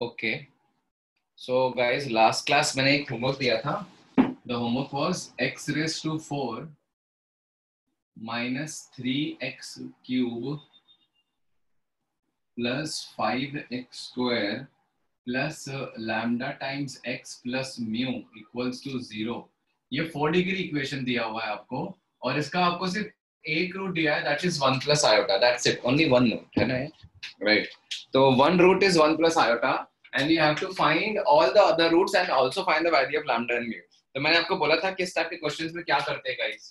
Okay so guys last class मैंने एक homework दिया था. The homework was x raise to 4 minus 3x cube plus 5x square plus lambda times x plus mu equals to 0. ये 4 degree equation दिया हुआ है आपको और इसका आपको सिर्फ एक रूट दिया है, that is 1 plus iota. That's it, only one root है ना, राइट? तो one root is 1 plus iota and you have to find all the other roots and also find the value of lambda and mu. तो मैंने आपको बोला था कि इस टाइप के क्वेश्चंस में क्या करते हैं गाइस,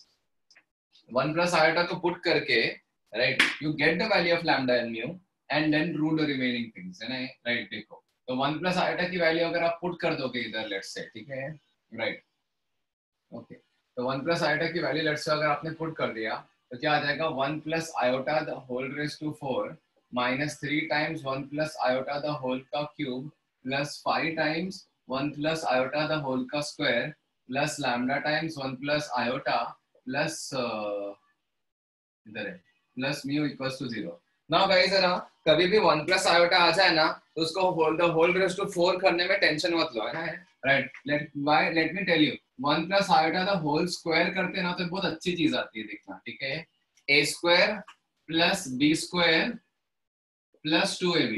1 plus iota को पुट करके, right, you get the value of lambda and mu and then root the remaining things, है ना, राइट? देखो तो 1 plus iota की वैल्यू अगर आप पुट कर दोगे इधर, लेट्स से, ठीक है, राइट, ओके, तो 1 plus iota की वैल्यू लेट्स से अगर आपने पुट कर दिया तो क्या आ जाएगा, 1 plus iota the whole raised to 4 minus 3 times 1 plus iota the whole का cube plus 5 times 1 plus iota the whole का square plus lambda times 1 plus iota plus इधर है plus mu equals to 0. Now guys है ना, कभी भी 1 plus iota आ जाए ना तो उसको whole raised to 4 करने में टेंशन मत लो, है ना, right? Let me tell you, 1 plus iota the whole square करते ना तो बहुत अच्छी चीज आती है, देखना, ठीक है, a square plus b square plus 2ab,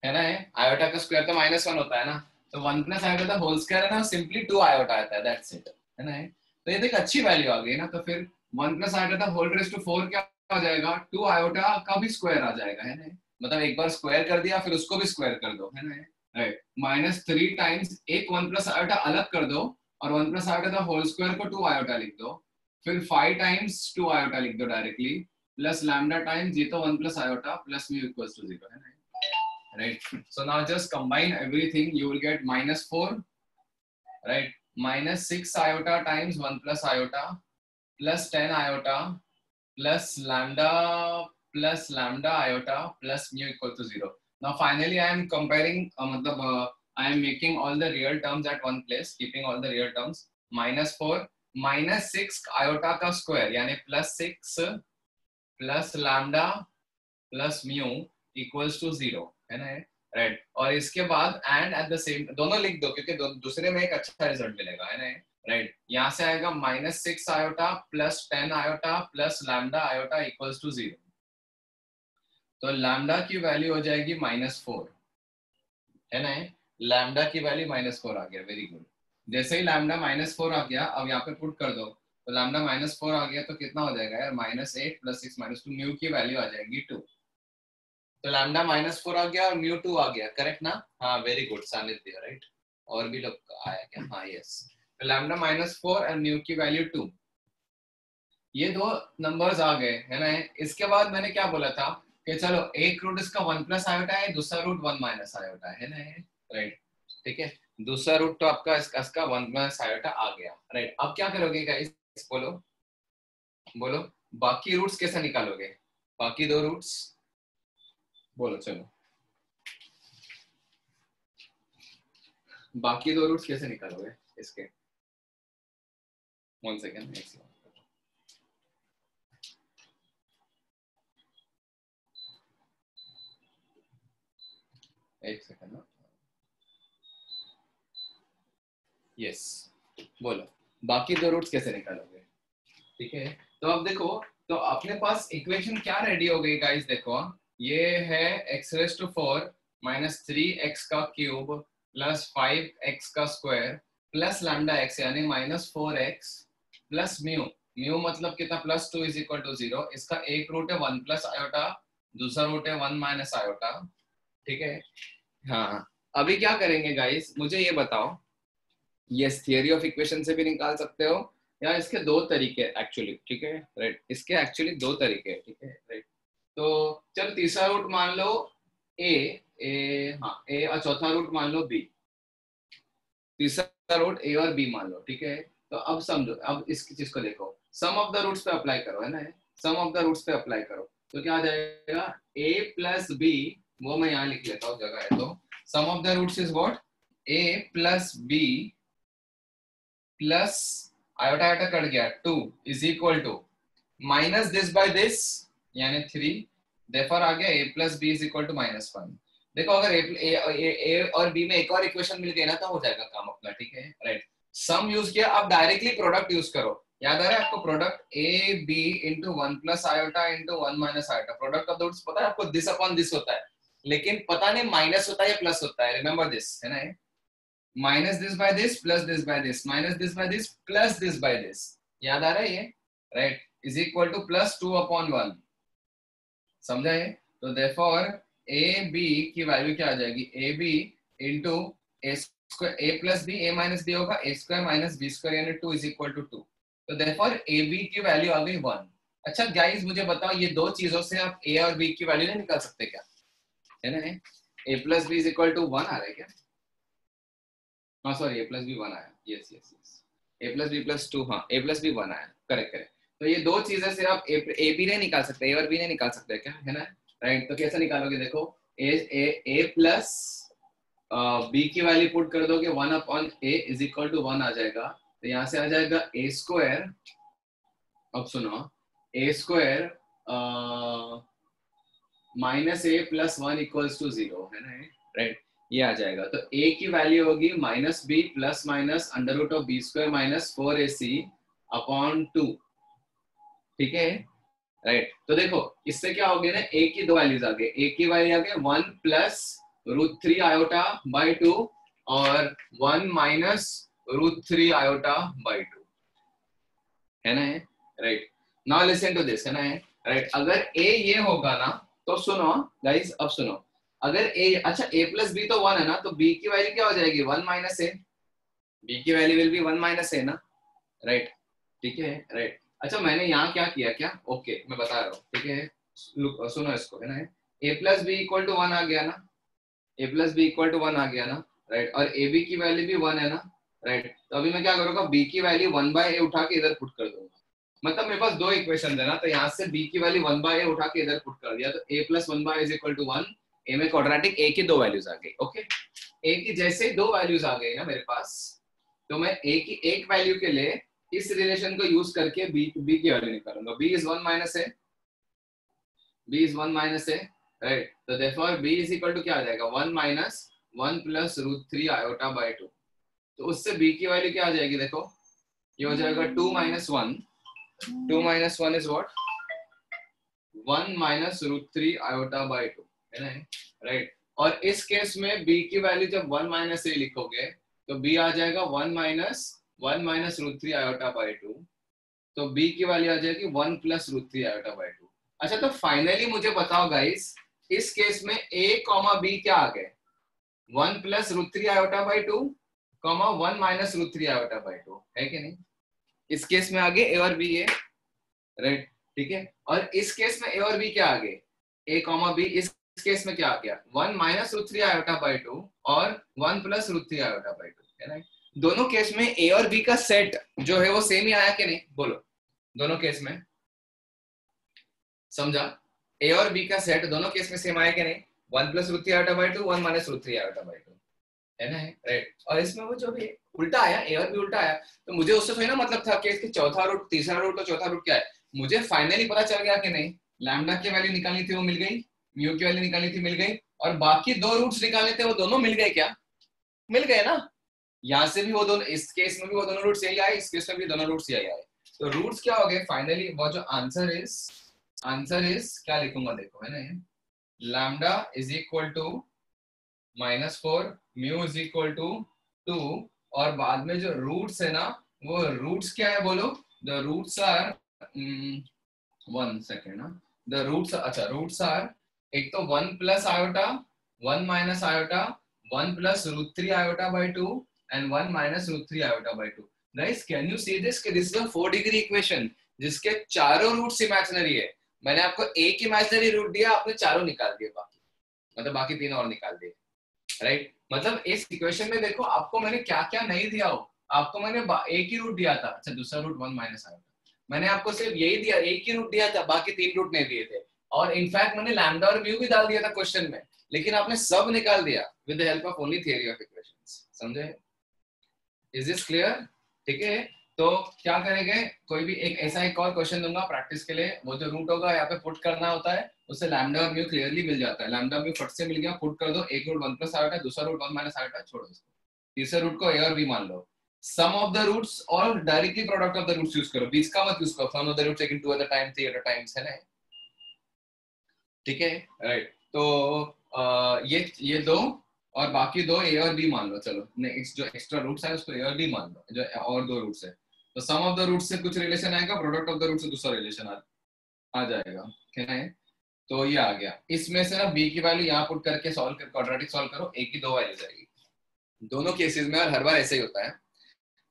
है ना, iota का स्क्वायर तो -1 होता है ना, तो 1 plus iota the whole square है ना, सिंपली 2 iota आता है, दैट्स इट, है ना? तो ये देख अच्छी वैल्यू आ गई ना, तो फिर 1 plus iota the whole raised to 4 क्या आ जाएगा, 2 iota का भी स्क्वायर आ जाएगा, है ना, मतलब एक बार स्क्वायर कर दिया फिर उसको भी स्क्वायर कर दो, है ना, राइट? -3 टाइम्स एक 1 plus iota अलग कर दो और 1 plus iota the whole square को 2 iota लिख दो, फिर 5 टाइम्स 2 iota लिख दो डायरेक्टली, प्लस लैम्डा टाइम्स ये तो 1 plus iota plus mu equals to 0, है ना, right? So now just combine everything, you will get -4, right, -6 iota times 1 plus iota plus 10 iota plus lambda iota plus mu equal to 0. Now finally I am comparing, I am making all the real terms at one place, keeping all the real terms. -4 -6 iota का square यानी +6 plus lambda plus mu equals to 0, है ना, right? और इसके बाद and at the same, दोनों लिख दो क्योंकि दूसरे में एक अच्छा रिजल्ट मिलेगा, है ना, राइट? यहाँ से आएगा -6 iota plus 10 iota plus lambda iota equals to 0. तो लैम्डा की वैल्यू हो जाएगी -4, है ना, लैम्डा की वैल्यू -4 आ गया, वेरी गुड. जैसे ही लैम्डा -4 आ गया, अब यहाँ पे पुट कर दो, तो लैम्डा -4 आ गया तो कितना हो जाएगा यार, -8 + 6 -2, म्यू की वैल्यू आ जाएगी 2. तो लैम्डा -4 आ गया और म्यू 2 आ गया, करेक्ट ना? हाँ, वेरी गुड सानिध्य, राइट? और भी लोग आया क्या? हाँ, यस. तो लैम्डा -4 और म्यू की वैल्यू 2, ये दो नंबर्स आ गए, है ना? इसके बाद मैंने क्या बोला था कि चलो एक रूट इसका 1 प्लस आयोटा है, दूसरा रूट 1 माइनस आयोटा है ना, राइट? ठीक है, दूसरा रूट तो आपका इसका 1 प्लस आयोटा आ गया, राइट? अब क्या करोगे गाइस, बोलो बोलो, बाकी रूट्स कैसे निकालोगे, बाकी दो रूट्स बोलो, चलो बाकी दो रूट्स कैसे निकालोगे इसके? 1 सेकेंड, एक सेकेंड, यस, बोलो बाकी दो रूट्स कैसे निकालोगे? ठीक है, तो अब देखो, तो अपने पास इक्वेशन क्या रेडी हो गई गाइस, देखो ये है x⁴ - 3x का क्यूब प्लस 5x का स्क्वायर प्लस लैम्डा x यानी -4x प्लस म्यू, म्यू मतलब कितना, +2 = 0. इसका एक रूट है 1 प्लस आयोटा, दूसरा रूट है 1 माइनस आयोटा, ठीक है? हाँ, अभी क्या करेंगे गाइस, मुझे ये बताओ, यस थियरी ऑफ इक्वेशन से भी निकाल सकते हो या इसके दो तरीके एक्चुअली, ठीक है, राइट? इसके एक्चुअली दो तरीके, ठीक है, राइट? तो चलो तीसरा रूट मान लो ए, हाँ ए, और चौथा रूट मान लो बी, तीसरा रूट ए और बी मान लो, ठीक है? तो अब समझो, अब इस चीज को देखो, सम ऑफ द रूट्स पे अप्लाई करो, है ना, सम ऑफ द रूट्स पे अप्लाई करो, तो क्या आ जाएगा, a प्लस बी, वो मैं यहाँ लिख लेता हूँ जगह है तो, sum of the roots is what, a plus b plus iota iota cut गया 2 = माइनस दिस बाय दिस यानी 3, देयरफॉर आ गया a प्लस बी = -1. देखो अगर ए और बी में एक और इक्वेशन मिल गई ना तो हो जाएगा काम अपना, ठीक है राइट। सम यूज किया, अब डायरेक्टली प्रोडक्ट यूज करो। याद आ रहा है आपको product a b into one plus iota into one minus iota, product of roots पता है आपको, दिस अपॉन दिस होता है, लेकिन पता नहीं माइनस होता है या प्लस होता है। रिमेंबर दिस है ना, minus this by this plus this by this minus this by this plus this by this, याद आ रहा है ये right, is equal to plus two upon one, समझा ये। तो देयरफॉर ए बी की वैल्यू क्या आ जाएगी, a b into a square, a plus b, a minus b होगा a square minus b square यानी 2 इज इक्वल टू 2। तो देयरफॉर ए बी की वैल्यू आ गई 1। अच्छा गाइस मुझे बताओ ये दो चीजों से आप ए और बी की वैल्यू नहीं निकाल सकते क्या, है ना। A plus b is equal to 1 आ रहा है क्या, हाँ सॉरी ए प्लस बी 1 आया, यस यस यस, ए प्लस बी प्लस 2, हाँ ए प्लस बी 1 आया, करेक्ट करेक्ट। तो ये दो चीजें से आप ए बी नहीं निकाल सकते, ए और बी नहीं निकाल सकते क्या, है ना राइट। तो कैसे निकालोगे, देखो ए प्लस बी की वैल्यू पुट कर दोगे 1 upon a is equal to 1 आ जाएगा, तो यहाँ से आ जाएगा ए स्क्वायर, अब सुनो a square minus a plus 1 equals to 0, है ना राइट, ये आ जाएगा। तो a की वैल्यू होगी minus b plus minus under root of b square minus 4ac upon 2, ठीक है राइट। तो देखो इससे क्या हो गया ना, a की दो वैल्यूज आ गए, a की वैल्यू आ गई 1 प्लस रूट 3 आयोटा बाई 2 और 1 माइनस रूट 3 आयोटा बाई 2, है ना right. Now listen to this, है ना राइट। अगर a ये होगा ना तो सुनो गाइस, अब सुनो, अगर a, अच्छा a प्लस बी तो 1 है ना, तो b की वैल्यू क्या हो जाएगी 1 माइनस ए, b की वैल्यू विल बी 1 माइनस ए ना, राइट ठीक है राइट। अच्छा मैंने यहाँ क्या किया क्या, ओके मैं बता रहा हूँ, ठीक है सुनो इसको, है ना a plus b equal to 1 आ गया ना, a plus b equal to 1 आ गया ना राइट, और a b की वैल्यू भी 1 है ना राइट। तो अभी मैं क्या करूँगा, b की वैल्यू 1 बाय ए उठा के इधर पुट कर दूंगा, मतलब मेरे पास दो इक्वेशन है ना, तो यहाँ से b की वैल्यू 1 बाय ए उठा के इधर पुट कर दिया, तो a plus 1 by is equal to 1, a में क्वाड्रेटिक a की दो वैल्यूज आ गई, ओके a की जैसे दो वैल्यूज आ गई ना मेरे पास, तो मैं a की एक वैल्यू के लिए इस रिलेशन को यूज करके b की वैल्यू निकालूंगा, b is 1 minus a, b is 1 minus a right. तो therefore b is equal to क्या आ जाएगा 1 minus 1 plus root 3 iota by 2, तो उससे b की वैल्यू क्या आ जाएगी, देखो ये हो जाएगा 2 minus 1, 2 minus 1 is what 1 minus root 3 iota by 2, है ना राइट। और इस केस में b की वैल्यू जब 1 माइनस ए लिखोगे तो b आ जाएगा 1 माइनस रूट 3 आयोटा बाय 2, तो b की वैल्यू आ जाएगी 1 प्लस रूट 3 आयोटा बाय 2। अच्छा तो फाइनली मुझे बताओ गाइस, इस केस में a कॉमा b क्या आ गए 1 plus root 3 iota by 2 comma 1 minus root 3 iota by 2, है कि नहीं। इस केस में आगे a और b है राइट, ठीक है। और इस केस में a और b क्या आ गए a कॉमा b, इस केस में क्या आ गया 1 माइनस रूट 3 आयोटा बाय 2 और 1 प्लस रूट 3 आयोटा बाय 2, है ना। दोनों केस में a और b का सेट जो है वो सेम ही आया कि नहीं, बोलो दोनों केस में, समझा, a और b का सेट दोनों केस में सेम आया कि नहीं, 1 plus root 3 iota by 2 1 minus root 3 iota by 2, है ना राइट। और इसमें वो जो भी उल्टा आया a और b उल्टा आया, तो मुझे उससे थोड़ी ना मतलब था कि इसके चौथा रूट तीसरा रूट और चौथा रूट क्या है, मुझे फाइनली पता चल गया कि नहीं लैम्डा की वैल्यू निकालनी थी वो मिल गई, म्यू की वैल्यू निकालनी थी मिल गई, और बाकी दो रूट्स निकालने थे वो दोनों मिल गए क्या, मिल गए ना। यहाँ से भी वो दोनों, इस केस में भी वो दोनों रूट्स यही आए, इस केस में भी दोनों रूट्स यही आए, तो रूट्स क्या हो गए फाइनली, वो जो आंसर इज क्या लिखूंगा देखो, है ना lambda is equal to -4 mu is equal to 2, और बाद में जो रूट्स है ना वो रूट्स क्या है बोलो, द रूट्स आर 1 सेकेंड ना, द रूट्स, अच्छा रूट्स आर एक तो 1 plus iota 1 minus iota 1 plus root 3 iota by 2 and 1 minus root 3 iota by 2। Guys can you see this, this is a 4 degree equation जिसके चारों roots imaginary है। मैंने आपको एक इमेजिनरी रूट दिया, आपने चारों निकाल दिए, बाकी मतलब बाकी तीन और निकाल दिए राइट। मतलब इस इक्वेशन में देखो आपको मैंने क्या क्या नहीं दिया हो, आपको मैंने एक ही रूट दिया था, अच्छा दूसरा रूट 1 माइनस आया था, मैंने आपको सिर्फ यही दिया, एक ही रूट दिया था, बाकी तीन रूट नहीं दिए थे, और इनफैक्ट मैंने लैम्डा और म्यू भी डाल दिया था क्वेश्चन में, लेकिन आपने सब निकाल दिया with the help of only theory of equations, समझे, इज दिस क्लियर, ठीक है। तो क्या करेंगे, कोई भी एक ऐसा एक और क्वेश्चन दूंगा प्रैक्टिस के लिए, वो जो रूट होगा यहाँ पे पुट करना होता है, उससे लैम्डा और म्यू क्लियरली मिल जाता है। लैम्डा म्यू फट से मिल गया, पुट कर दो, एक रूट 1 प्लस आयोटा, दूसरा रूट 1 माइनस आयोटा, छोड़ो इसको। तीसरे रूट को ए और बी मान लो, सम ऑफ द रूट्स और directly product of the roots use करो, बीच का मत यूज करो, sum of the roots taken 2 at a time 3 at a times, है ना, ठीक है, राइट। तो ये दो और बाकी दो ए और बी मान लो, चलो नेक्स्ट जो एक्स्ट्रा रूट्स है उसको ए और बी मान लो, जो और दो रूट्स है, तो सम ऑफ द रूट्स से कुछ रिलेशन आएगा, प्रोडक्ट ऑफ द रूट से दूसरा रिलेशन आ जाएगा, क्या है। तो ये आ गया, इसमें से ना बी की वैल्यू यहाँ पुट करके सॉल्व कर, क्वाड्रेटिक सॉल्व करो, ए की 2 वैल्यू जाएगी दोनों केसेस में, और हर बार ऐसे ही होता है,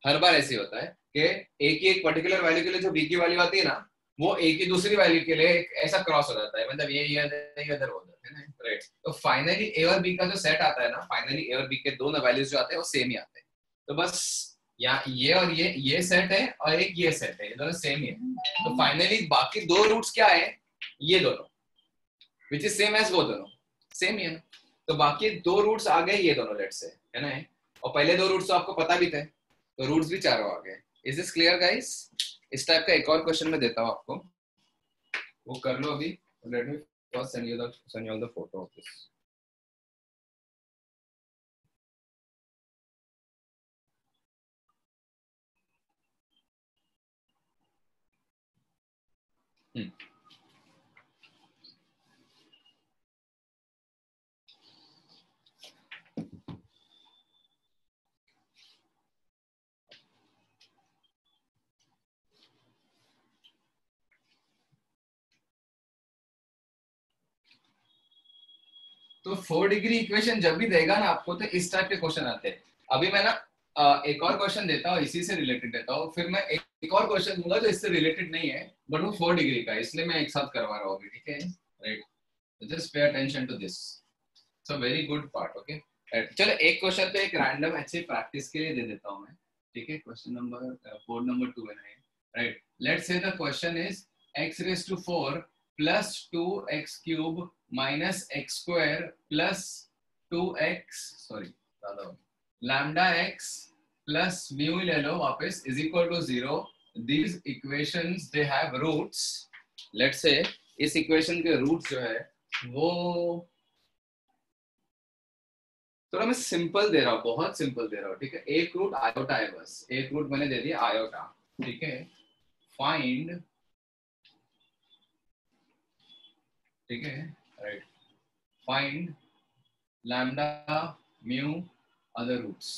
हर बार ऐसे ही होता है कि ए की एक पर्टिकुलर वैल्यू के लिए जो बी की वैल्यू आती है ना, वो ए की दूसरी वैल्यू के लिए ऐसा क्रॉस हो जाता है, मतलब ये इधर हो जाता है ना, राइट। तो फाइनली ए और बी का जो सेट आता है ना, फाइनली ए और बी के दोनों वैल्यूज जो आते हैं वो सेम ही आते हैं। तो बस यहाँ ये और ये सेट है और एक ये सेट है, ये दोनों सेम ही है। तो फाइनली बाकी दो रूट्स क्या है, ये दोनों, विच इज सेम एज वो दोनों, सेम ही है ना। तो बाकी दो रूट्स आ गए ये दोनों, लेट्स से, है ना, और पहले दो रूट्स तो आपको पता भी थे, तो रूट्स भी चारों आ गए। Is this clear guys? इस टाइप का एक और क्वेश्चन मैं देता हूँ आपको, वो कर लो अभी। Let me first send you the photo of this. तो 4 डिग्री इक्वेशन जब भी देगा ना आपको, तो इस टाइप के क्वेश्चन आते हैं। अभी मैं ना एक और क्वेश्चन देता हूँ, इसी से रिलेटेड देता हूँ, फिर मैं एक और क्वेश्चन दूंगा जो इससे रिलेटेड नहीं है, बट वो 4 डिग्री का है, इसलिए मैं एक साथ करवा रहा हूँ अभी, ठीक है, right. Just pay attention to this, it's a very good part, okay. चलो एक क्वेश्चन पे एक रैंडम ऐसे प्रैक्टिस के लिए दे देता हूँ मैं, ठीक है। क्वेश्चन नंबर 4 नंबर 2 है, right. Let's say the question is x raised to 4 plus 2x cube minus x square plus 2x, sorry, lambda x plus mu ले लो वापस is equal to 0. These equations they have roots. Let's say इस equation के root जो है वो थोड़ा मैं simple they रहा हूँ, बहुत सिंपल दे रहा हूँ, ठीक है। एक रूट आयोटा है, बस एक रूट मैंने दे दिया आयोटा, ठीक है। फाइंड, ठीक है, right, find lambda mu other roots.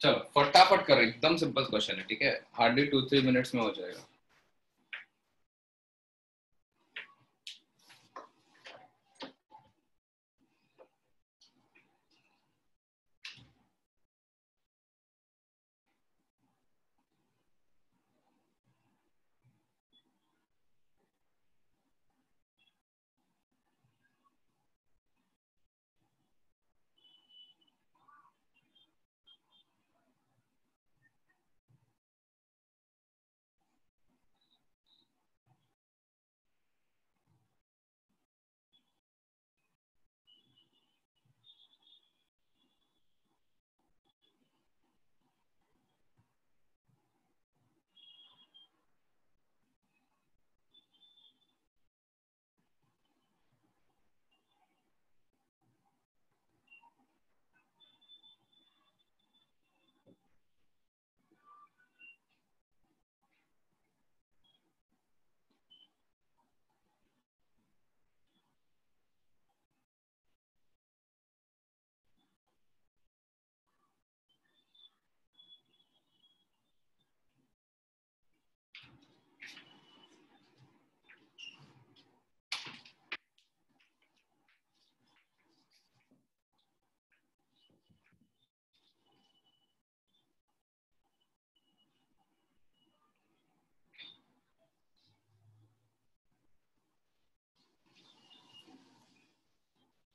चलो फटाफट करो, एकदम सिंपल क्वेश्चन है, ठीक है, हार्डली 2-3 मिनट्स में हो जाएगा।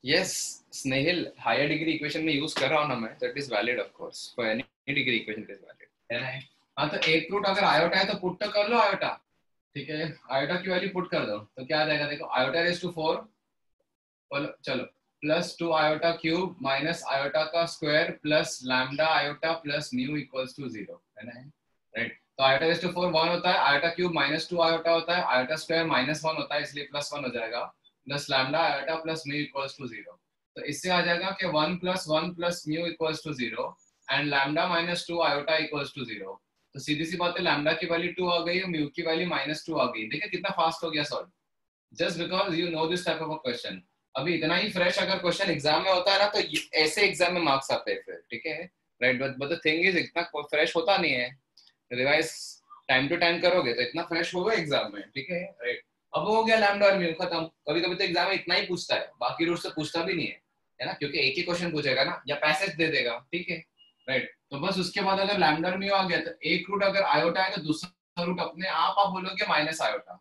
यस स्नेहिल, हायर डिग्री इक्वेशन में यूज कर रहा हूँ ना मैं, तो it is valid of course, for any degree equation it is valid, है ना। हाँ, तो एक रूट अगर आयोटा है तो पुट तो कर लो आयोटा, ठीक है, आयोटा की वैल्यू पुट कर दो, तो क्या आ जाएगा, देखो आयोटा रेज टू 4, चलो plus 2 iota cube minus iota का square plus lambda iota plus mu equals to 0, है ना, राइट। तो आयोटा रेज़ टू 4 1 होता है, आयोटा क्यूब -2 आयोटा होता है, आयोटा स्क्वायर -1 होता है, इसलिए +1 हो जाएगा, plus lambda iota plus mu equals to 0। तो इससे आ जाएगा कि 1 + 1 + mu equals to 0 and lambda -2 iota equals to 0। तो सीधी सी बात है, लैम्डा की वैल्यू 2 आ गई और म्यू की वैल्यू -2 आ गई। देखिए कितना फास्ट हो गया solve, just because you know this type of a question. अभी इतना ही फ्रेश अगर क्वेश्चन एग्जाम में होता है ना, तो ऐसे एग्जाम में मार्क्स आते हैं फिर, ठीक है, right. But the thing is इतना फ्रेश होता नहीं है, रिवाइज टाइम टू टाइम करोगे तो इतना फ्रेश होगा एग्जाम में, ठीक है, राइट। अब हो गया लैम्डा और म्यू खत्म। कभी कभी तो एग्जाम में इतना ही पूछता है, बाकी रूट से पूछता भी नहीं है ना, क्योंकि एक ही क्वेश्चन पूछेगा ना, या पैसेज दे देगा, ठीक है, राइट। तो बस उसके बाद अगर लैम्डा और म्यू आ गया तो एक रूट अगर आयोटा है तो दूसरा रूट अपने आप बोलोगे माइनस आयोटा,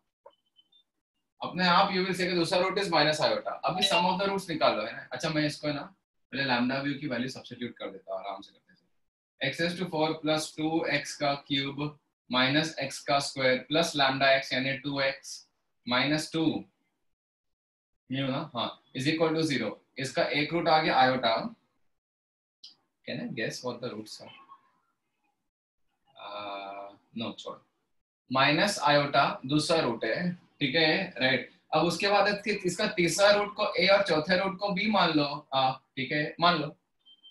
अपने आप यू विल से दूसरा रूट इज माइनस आयोटा। अभी सम ऑफ द रूट्स निकालो, है ना। अच्छा मैं इसको ना पहले लैम्डा व्यू की वैल्यू सब्स्टिट्यूट कर देता हूं आराम से करते हैं। x⁴ प्लस 2x का क्यूब माइनस x का स्क्वायर प्लस लैम्डा x यानी 2x माइनस 2 म्यू ना, हाँ, इज इक्वल टू 0। इसका एक रूट आ गया iota. Can I guess what the roots are? No छोड़, माइनस आयोटा दूसरा रूट है, ठीक है, राइट। अब उसके बाद इसका तीसरा रूट को a और चौथे रूट को b मान लो, ठीक है, मान लो,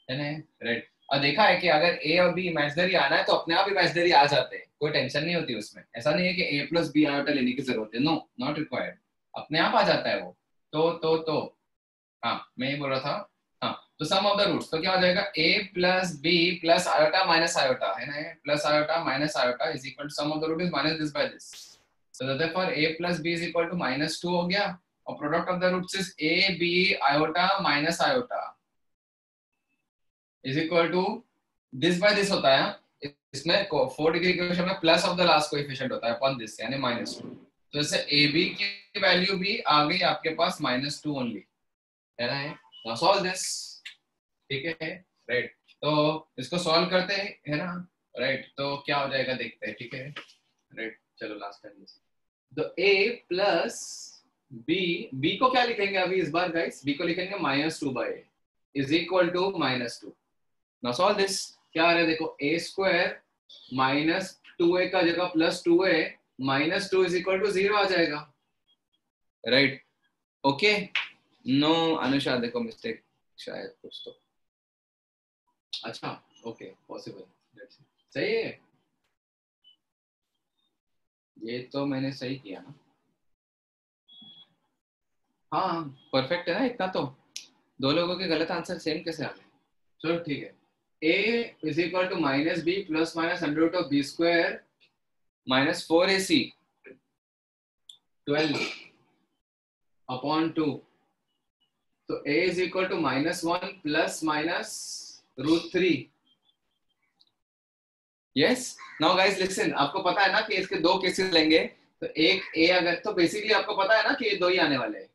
है ना, राइट। और देखा है कि अगर a और b इमेजिनरी आना है तो अपने आप इमेजिनरी आ जाते हैं, कोई टेंशन नहीं होती उसमें। ऐसा नहीं है कि a + b आयोटा लेने की जरूरत है, नो, नॉट रिक्वायर्ड, अपने आप आ जाता है वो। तो हाँ मैं ये बोल रहा था, हाँ, तो सम ऑफ द रूट्स तो क्या हो जाएगा, a + b + iota minus iota, है ना, plus iota minus iota is equal to sum of the root is minus this by this. So therefore a plus b is equal to -2 हो गया, और product of the roots is a b iota minus iota is equal to this by this होता है। इसमें 4 degree equation में plus of the last coefficient होता है upon this, यानी -2। तो इससे a b की वैल्यू भी आ गई आपके पास -2 ओनली, है ना। नाउ सॉल्व दिस, ठीक है, राइट। तो इसको सॉल्व करते हैं, है ना, राइट। तो क्या हो जाएगा देखते हैं, ठीक है, राइट। चलो लास्ट टाइम तो a प्लस b को क्या लिखेंगे अभी इस बार गाइस, b को लिखेंगे -2/a is equal to -2। Now solve this, क्या आ रहा है देखो, a² -2a का जगह +2a -2 इज इक्वल टू 0 आ जाएगा, राइट। ओके, नो अनुषा देखो मिस्टेक शायद कुछ तो, अच्छा ओके, पॉसिबल, सही है, ये तो मैंने सही किया ना, हाँ परफेक्ट है ना इतना तो। दो लोगों के गलत आंसर सेम कैसे आ गए? चलो ठीक है, a is equal to -b plus minus √b² -4ac 12 upon 2। तो a is equal to -1 plus minus √3। Yes, now guys listen, आपको पता है ना कि इसके दो केसेस लेंगे, तो एक a अगर, तो बेसिकली आपको पता है ना कि ये दो ही आने वाले हैं,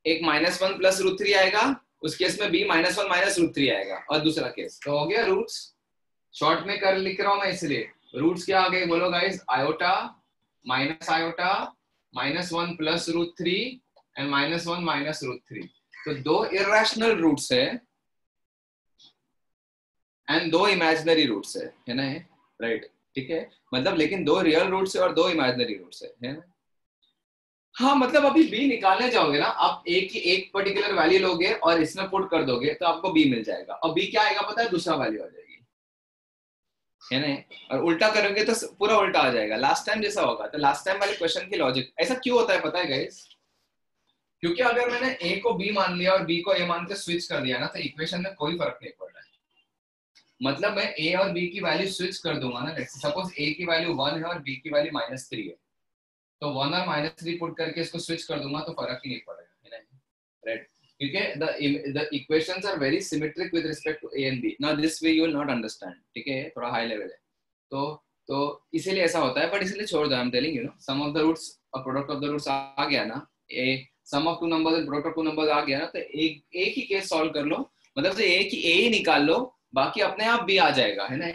एक -1 प्लस √3 आएगा, उस केस में b -1 -√3 आएगा, और दूसरा केस तो हो गया रूट्स। शॉर्ट में कर लिख रहा हूं मैं, इसलिए रूट्स क्या आ गए बोलो guys, iota minus iota -1 plus √3 and -1 -√3। तो दो इरेशनल रूट्स है एंड दो इमेजिनरी रूट्स है ना, राइट, ठीक है, मतलब लेकिन दो रियल रूट्स है और दो इमेजिनरी रूट्स है ना। हाँ मतलब अभी b निकालने जाओगे ना, आप a की एक पर्टिकुलर वैल्यू लोगे और इसमें पुट कर दोगे तो आपको b मिल जाएगा, और b क्या आएगा पता है, दूसरा वैल्यू आ जाएगी, है ना। और उल्टा करोगे तो पूरा उल्टा आ जाएगा, लास्ट टाइम जैसा होगा। तो लास्ट टाइम वाले क्वेश्चन की लॉजिक ऐसा क्यों होता है पता है गाइस, क्योंकि अगर मैंने a को b मान लिया और b को a मान के स्विच कर दिया ना, तो इक्वेशन में कोई फर्क नहीं पड़ रहा है। मतलब मैं a और b की वैल्यू स्विच कर दूंगा ना, सपोज a की वैल्यू 1 है और b की वैल्यू -3 है, तो 1 और -3 पुट करके इसको स्विच कर दूंगा तो फर्क ही नहीं पड़ेगा, है ना, राइट। क्योंकि the equations are very symmetric with respect to a and b. Now this way you will not understand, ठीक है, थोड़ा हाई लेवल है, तो इसीलिए ऐसा होता है, बट इसलिए छोड़ दो, I am telling you know, sum of the roots और प्रोडक्ट ऑफ द रूट्स आ गया ना, a sum of two numbers and product of two numbers आ गया ना, तो एक ही केस सॉल्व कर लो, मतलब से एक ही a ही निकाल लो, बाकी अपने आप b आ जाएगा, है ना।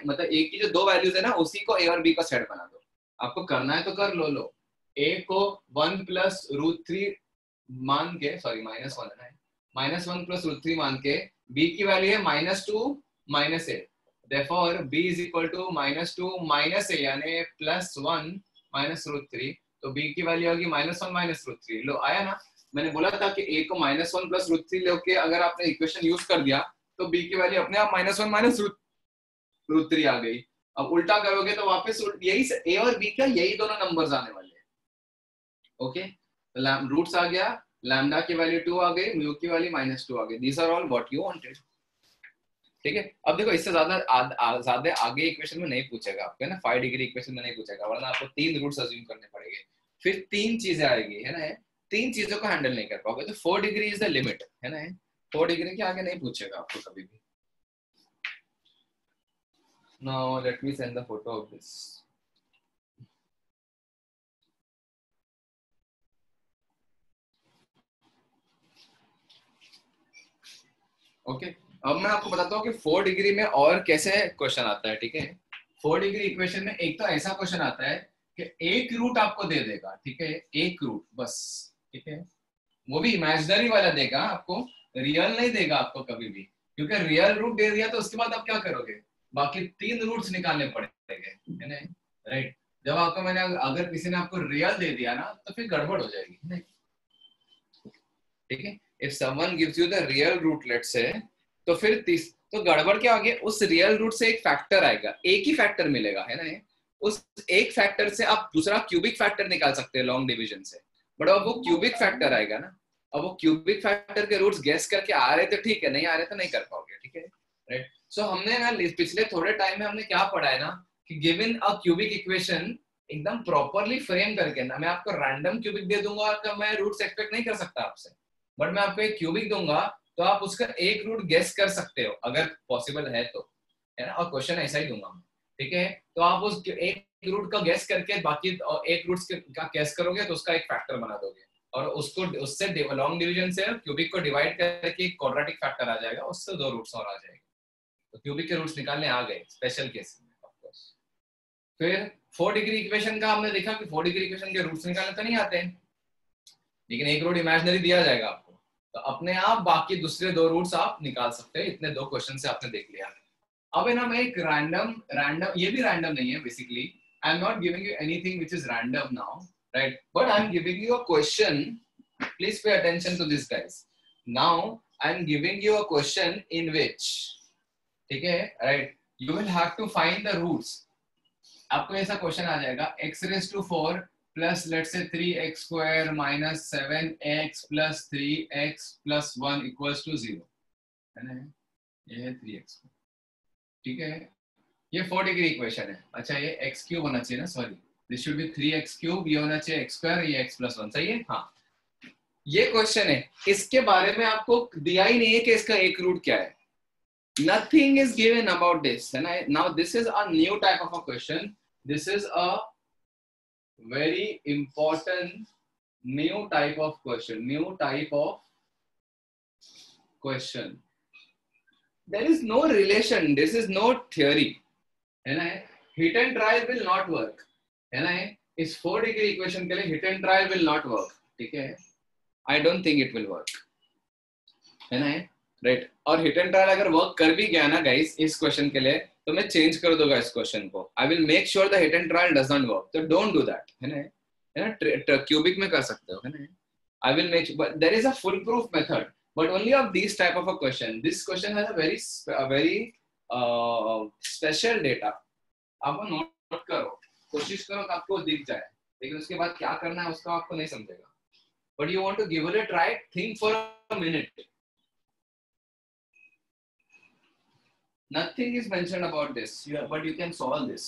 मतलब एक की जो दो वैल्यूज है ना, उसी को a और b का सेट बना दो, आपको करना है तो कर लो a को 1 प्लस √3 मान के, सॉरी -1 है, -1 प्लस √3 मान के b की वैल्यू है -2 -8, therefore b is equal to -2 minus a यानी +1 माइनस √3, तो b की वैल्यू होगी -1 माइनस √3। लो आया ना, मैंने बोला था कि a को -1 प्लस √3 लेके अगर आपने इक्वेशन यूज कर दिया तो b की वैल्यू अपने आप -1 माइनस √3 आ गई। अब उल्टा करोगे तो वापस यही a और b का यही दोनों नंबर्स आने वाले हैं। ओके, तो रूट्स आ गया, लैम्डा की वैल्यू 2 आ गई, म्यू की वैल्यू -2 आ गई। These are all what you wanted. ठीक है, अब देखो इससे ज्यादा आगे इक्वेशन में नहीं पूछेगा आपको, है ना, 5 डिग्री इक्वेशन में नहीं पूछेगा, वरना आपको 3 रूट्स अज्यूम करने पड़ेंगे, फिर 3 चीजें आएगी, है ना, 3 चीजों को हैंडल नहीं कर पाओगे। तो 4 डिग्री इज द लिमिट, है ना, 4 डिग्री के आगे नहीं पूछेगा आपको कभी भी। Now let me send the photo of this. Okay, अब मैं आपको बताता हूँ कि 4 डिग्री में और कैसे क्वेश्चन आता है। ठीक है, 4 डिग्री इक्वेशन में एक तो ऐसा क्वेश्चन आता है कि एक रूट आपको दे देगा, ठीक है, एक रूट बस, ठीक है, वो भी इमेजिनरी वाला देगा आपको, रियल नहीं देगा आपको कभी भी, क्योंकि रियल रूट दे दिया तो उसके बाद आप क्या करोगे, बाकी 3 रूट्स निकालने पड़ेंगे, है ना, राइट। जब आपको मैंने अगर किसी ने आपको रियल दे दिया ना तो फिर गड़बड़ हो जाएगी, नहीं, ठीक है। If someone gives you the real root let's say, तो फिर तो गड़बड़ क्या होगी, उस रियल रूट से एक फैक्टर आएगा, एक ही फैक्टर मिलेगा, है ना, उस एक फैक्टर से आप दूसरा क्यूबिक फैक्टर निकाल सकते हैं लॉन्ग डिवीजन से, बट अब वो क्यूबिक फैक्टर आएगा ना, अब वो क्यूबिक फैक्टर के रूट्स गेस करके आ रहे तो ठीक है, नहीं आ रहे तो नहीं कर पाओगे, ठीक है, राइट। सो हमने ना पिछले थोड़े टाइम में हमने क्या पढ़ा है ना, कि गिवन अ क्यूबिक इक्वेशन एकदम प्रॉपरली फ्रेम करके ना, मैं आपको रैंडम क्यूबिक दे दूंगा तो मैं रूट्स एक्सपेक्ट नहीं कर सकता आपसे, बट मैं आपको एक क्यूबिक दूंगा तो आप उसका एक रूट गेस कर सकते हो अगर पॉसिबल है तो, है ना, और क्वेश्चन ऐसा ही दूंगा मैं, ठीक है। तो आप उस एक रूट का गेस करके बाकी एक रूट का गेस करोगे तो उसका एक फैक्टर बना दोगे, और उसको उससे लॉन्ग डिवीजन से क्यूबिक को डिवाइड करके एक क्वाड्रेटिक फैक्टर आ जाएगा, उससे 2 रूट्स और आ जाएंगे, तो क्यूबिक के रूट्स निकालने आ गए स्पेशल केस में, ऑफ कोर्स। फिर 4 डिग्री इक्वेशन का हमने देखा कि 4 डिग्री इक्वेशन के रूट्स निकालने तो नहीं आते हैं, लेकिन एक रूट इमेजिनरी दिया जाएगा आपको, तो अपने आप बाकी दूसरे 2 रूट्स आप निकाल सकते हैं। इतने 2 क्वेश्चन से आपने देख लिया। अब है ना, मैं एक रैंडम ये भी रैंडम नहीं है basically, I am not giving you anything which is random now, right, but I am giving you a question, please pay attention to this guys. Now I am giving you a question in which, ठीक है, right, you will have to find the roots. आपको ऐसा question आ जाएगा, x⁴ plus let say 3x square minus 7x plus 3x plus 1 equals to 0, है ना, ये है 3x, ठीक है, ये 4 डिग्री इक्वेशन है। अच्छा, ये x क्यूब होना चाहिए ना, sorry, this should be 3x cube, ये होना चाहिए x स्क्वायर, ये x प्लस 1, सही है, हाँ, ये क्वेश्चन है, इसके बारे में आपको दिया ही नहीं है कि इसका एक रूट क्या है, nothing is given about this, and now this is a new type of a question, this is a very important new type of question, there is no relation, this is no theory, है ना, hit and try will not work, है ना, इस 4 degree equation के लिए hit and try will not work, ठीक है, I don't think it will work, है ना, राइट। और हिट एंड ट्रायल अगर वर्क कर भी गया ना गाइस इस क्वेश्चन के लिए, तो मैं चेंज कर दूंगा इस क्वेश्चन को, I will make sure the hit and trial does not work, तो डोंट डू दैट, है ना, क्यूबिक में कर सकते हो, है ना, I will make, but there is a foolproof method, but only of this type of a question, this question has a very special data, आप नोट करो, कोशिश करो कि आपको दिख जाए, लेकिन उसके बाद क्या करना है उसका आपको नहीं समझेगा, but you want to give it a try, think for a minute. Nothing is mentioned about this, but you can solve this.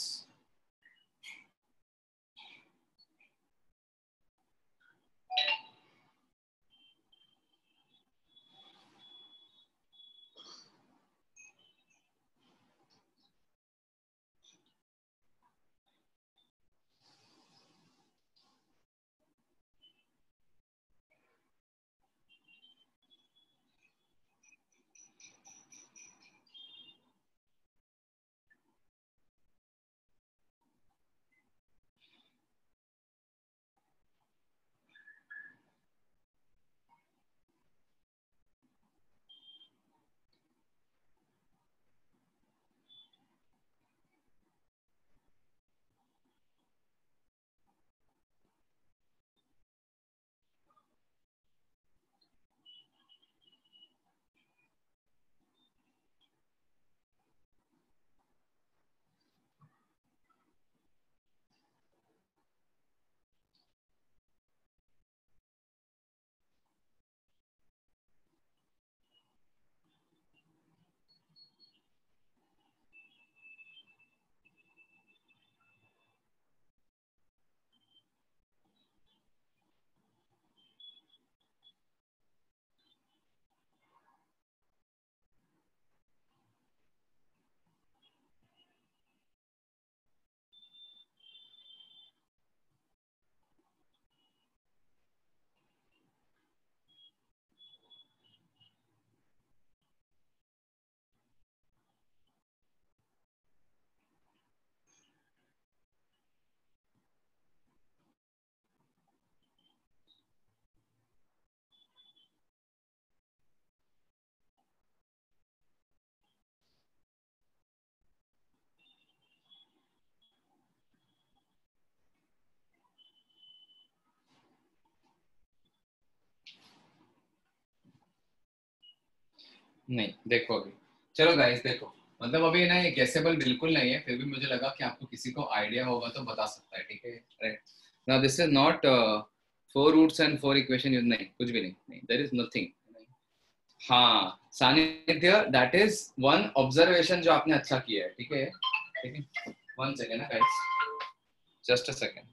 नहीं देखो अभी, चलो गाइस देखो, मतलब अभी ना ये गेसेबल बिल्कुल नहीं है, फिर भी मुझे लगा कि आपको किसी को आइडिया होगा तो बता सकता है, ठीक है, right. Now this is not four roots and four equation, नहीं कुछ भी नहीं, नहीं देयर इज नथिंग। हाँ सानिध्य, दैट इज वन ऑब्जर्वेशन जो आपने अच्छा किया है, ठीक है, ठीक है। One second guys, just a second.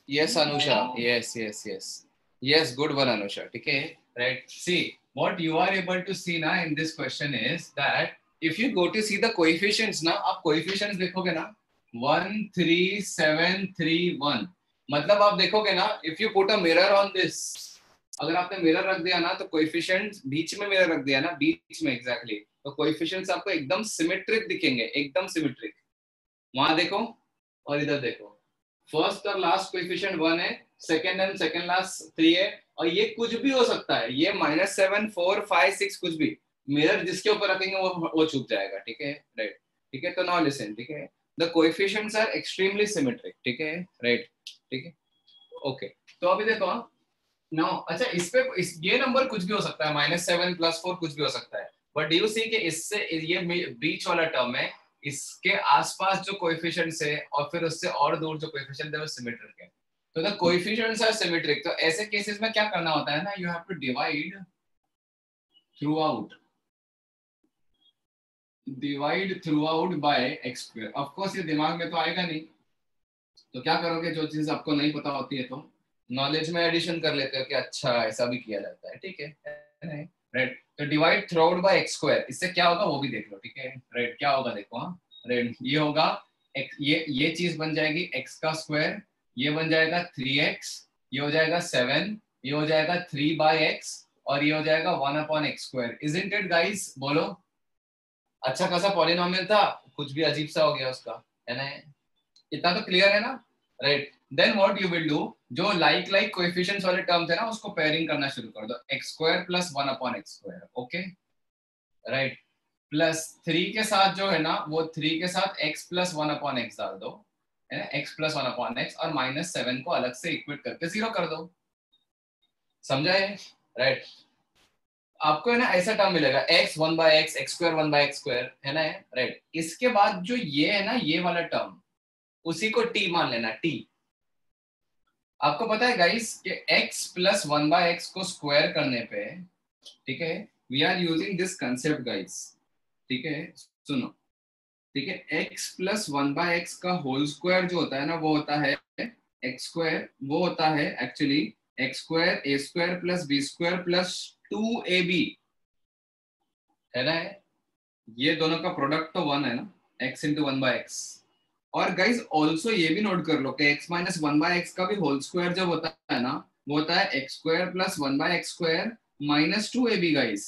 Yes, Anusha. Yes, yes, yes. Yes, good one, Anusha. Okay, right. See, what you are able to see now in this question is that if you go to see the coefficients now, आप coefficients देखोगे ना, 1 3 7 3 1, मतलब आप देखोगे ना, if you put a mirror on this, अगर आपने mirror रख दिया ना तो कोएफिशिएंट्स बीच में, मिरर रख दिया ना बीच में एग्जैक्टली, तो कोएफिशिएंट्स आपको एकदम सिमेट्रिक दिखेंगे, एकदम सिमेट्रिक। वहां देखो और इधर देखो, फर्स्ट और लास्ट कोएफिशिएंट 1 है, सेकंड एंड सेकंड लास्ट 3 है, और ये कुछ भी हो सकता है, ये -7 4 5 6 कुछ भी, मिरर जिसके ऊपर रखेंगे वो छुप जाएगा, ठीक है, राइट। ठीक है, तो नाउ लिसन, ठीक है, the coefficients are extremely symmetric, ठीक है, राइट, ठीक है, ओके। तो अभी देखो नो, अच्छा इस पे ये नंबर कुछ भी हो सकता है, -7 +4 कुछ भी हो सकता है, बट डू यू सी कि इससे ये बीच वाला टर्म है, इसके आसपास जो कोएफिशिएंट्स है और फिर उससे और दूर जो कोएफिशिएंट है वो सिमेट्रिक है, तो द कोएफिशिएंट्स आर सिमेट्रिक। तो ऐसे केसेस में क्या करना होता है ना, you have to divide throughout by x square. Of course ये दिमाग में तो आएगा नहीं, तो क्या करोगे, जो चीज आपको नहीं पता होती है तो नॉलेज में एडिशन कर लेते हो कि अच्छा ऐसा भी किया जाता है, ठीक है, राइट। तो divide throughout by x square, इससे क्या होगा वो भी देख लो, ठीक है, राइट। क्या होगा देखो, हाँ, राइट, ये होगा ये चीज बन जाएगी एक्स का स्क्वायर, ये बन जाएगा 3x, ये हो जाएगा 7, ये हो जाएगा 3/x, और ये हो जाएगा 1/x square. Isn't it guys, बोलो, अच्छा खासा पॉलिनोमियल था, कुछ भी अजीब सा हो गया उसका, है ना, इतना तो क्लियर है ना, right. Then what you will do, जो लाइक लाइक कोएफिशिएंट्स वाले टर्म थे ना उसको पेयरिंग करना शुरू कर दो, x square plus 1/x square, okay, right, plus 3 के साथ जो है ना वो 3 के साथ x प्लस 1/x डाल दो, है ना, x प्लस 1/x, और -7 को अलग से इक्वेट करके 0 कर दो, समझा है? राइट। आपको है ना ऐसा टर्म मिलेगा x 1/x x square 1/x square, है ना? राइट। इसके बाद जो ये है ना, ये वाला टर्म, उसी को t मान लेना, t। आपको पता है गाइस कि x प्लस 1/x को स्क्वायर करने पे, ठीक है, we are using this concept guys, ठीक है, सुनो, ठीक है, x प्लस 1/x का होल स्क्वायर जो होता है ना, वो होता है x स्क्वायर, वो होता है actually x square a square plus b square plus 2ab, है ना? ये दोनों का प्रोडक्ट तो वन है ना, x इंटू 1/x। और गाइज ऑल्सो ये भी नोट कर लो कि x माइनस 1/x का भी होल स्क्वायर जब होता है ना, वो होता है x square plus 1/x square minus 2ab guys.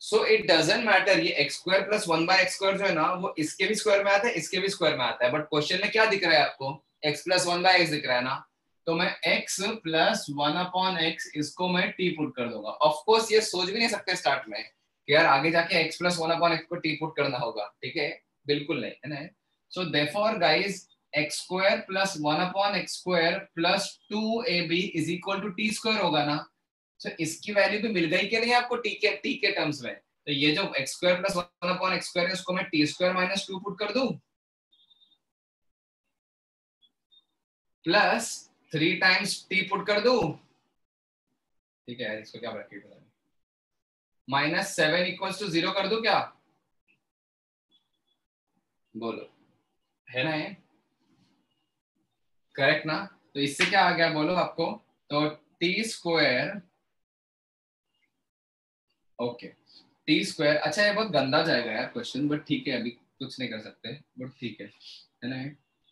So it doesn't matter, ये x square plus 1/x square जो है ना, वो इसके भी स्क्वायर में आता है, इसके भी स्क्वायर में आता है, बट क्वेश्चन में क्या दिख रहा है आपको? x प्लस 1/x दिख रहा है ना, तो मैं x प्लस 1/x इसको मैं t पुट कर दूंगा। ऑफ कोर्स ये सोच भी नहीं सकते स्टार्ट में कि यार आगे जाके x प्लस 1/x को t पुट करना होगा, ठीक है, बिल्कुल नहीं, है ना? So therefore guys x square plus 1/x square plus 2ab is equal to t square होगा ना। तो इसकी वैल्यू भी मिल गई कि नहीं आपको टी के टर्म्स में? तो ये जो x square plus 1/x square है, उसको मैं टी स्क्वायर माइनस 2 पुट कर दूं, प्लस 3 टाइम्स टी पुट कर दूं, ठीक है, इसको क्या ब्रैकेट में -7 इक्वल्स टू 0 कर दूं क्या? बोलो, है ना? ये करेक्ट ना? तो इससे क्या आ गया बोलो आपको? तो t square, okay, T square, अच्छा ये बहुत गंदा जाएगा यार क्वेश्चन, बट ठीक है, अभी कुछ नहीं कर सकते, बट ठीक है ना?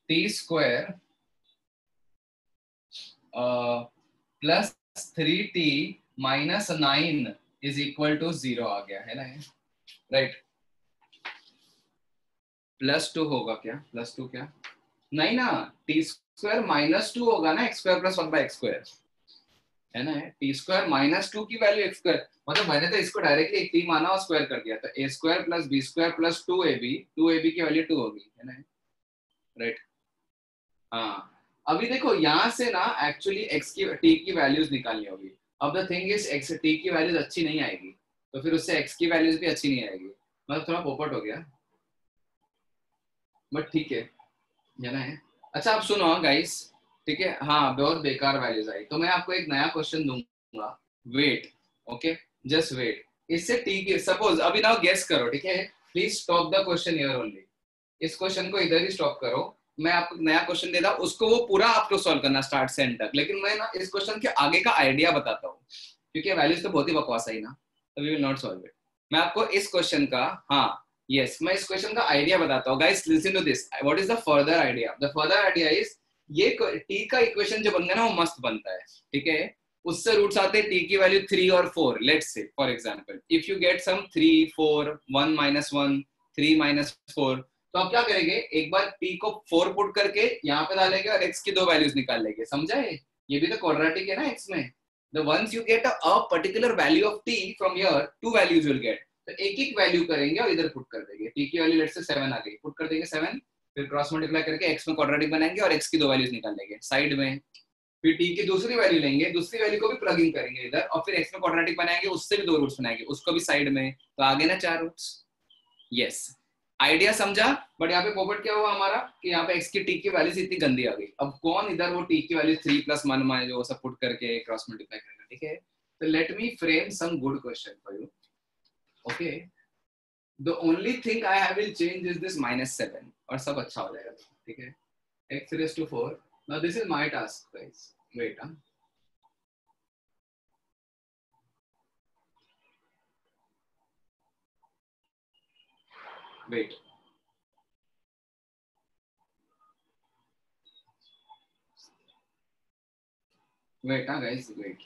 T square plus 3t minus 9 is equal to 0 आ गया, है ना? राइट। +2 होगा क्या? +2 क्या? नहीं ना, टी स्क्वायर -2 होगा ना x square plus 1/x square, है ना? टी स्क्वायर -2 की वैल्यू x स्क्वायर, मतलब मैंने तो इसको डायरेक्टली एक टी माना और स्क्वायर कर दिया, तो a square plus b square plus 2ab की वैल्यू 2 होगी, है ना? राइट। हाँ, अभी देखो यहाँ से ना एक्चुअली x की t की वैल्यूज निकालनी होगी। अब the thing is x t की वैल्यूज अच्छी नहीं आएगी, तो फिर उससे x की वैल्यूज भी अच्छी नहीं आएगी, मतलब थोड़ा पोपट हो गया, बट ठीक है ना? अच्छा आप सुनो गाइस, ठीक है, हाँ बहुत बेकार वैल्यूज आई, तो मैं आपको एक नया क्वेश्चन दूंगा, वेट, ओके, जस्ट वेट, इससे t की सपोज अभी ना गेस करो, ठीक है, please stop the question here only, इस क्वेश्चन को इधर ही स्टॉप करो, मैं आपको नया क्वेश्चन देता हूँ, उसको वो पूरा आपको सॉल्व करना स्टार्ट से एंड तक, लेकिन मैं ना इस क्वेश्चन के आगे का आइडिया बताता हूँ, क्योंकि वैल्यूज तो बहुत ही बकवास आई ना, तो we will not solve it. मैं आपको इस क्वेश्चन का, हाँ यस, मैं इस क्वेश्चन का आइडिया बताता हूँ guys, listen to this, what is the further idea? The further idea is, ये टी का इक्वेशन जो बनता है ना, वो मस्त बनता है, ठीक है, उससे रूट्स आते हैं टी की वैल्यू 3 और 4, let's say for example if you get some 3 4 1 -1 3 -4, तो आप क्या करेंगे, एक बार t को 4 पुट करके यहाँ पे डालेंगे और x की दो वैल्यूज निकाल लेंगे, समझा है? ये भी तो क्वाड्रेटिक है ना x में, the ones you get a particular value of t from here, to values will get, तो एक एक वैल्यू करेंगे और इधर पुट कर देंगे, t की वैल्यू लेट्स से 7 आ गई, पुट कर देंगे 7, फिर क्रॉस मल्टीप्लाई करके x में क्वाड्रेटिक बनाएंगे और x की दो वैल्यूज निकाल लेंगे साइड में, फिर t की दूसरी वैल्यू लेंगे, दूसरी वैल्यू को भी प्लग इन करेंगे इधर, और फिर x में क्वाड्रेटिक बनाएंगे, उससे भी दो रूट्स बनाएंगे, उसको भी साइड में, तो आगे ना 4 रूट्स। यस, आइडिया समझा? बट यहाँ पे पोपट क्या हुआ हमारा कि यहाँ पे x की t की वैल्यूज इतनी गंदी आ गई, अब कौन इधर वो t की वैल्यू 3 + 1 माने जो सब पुट करके क्रॉस मल्टीप्लाई करेगा, ठीक है? तो let me frame some good question for you, okay, the only thing I will change is this -7 और सब अच्छा हो जाएगा, ठीक है? x⁴, now this is my task guys, wait, wait, wait, guys wait,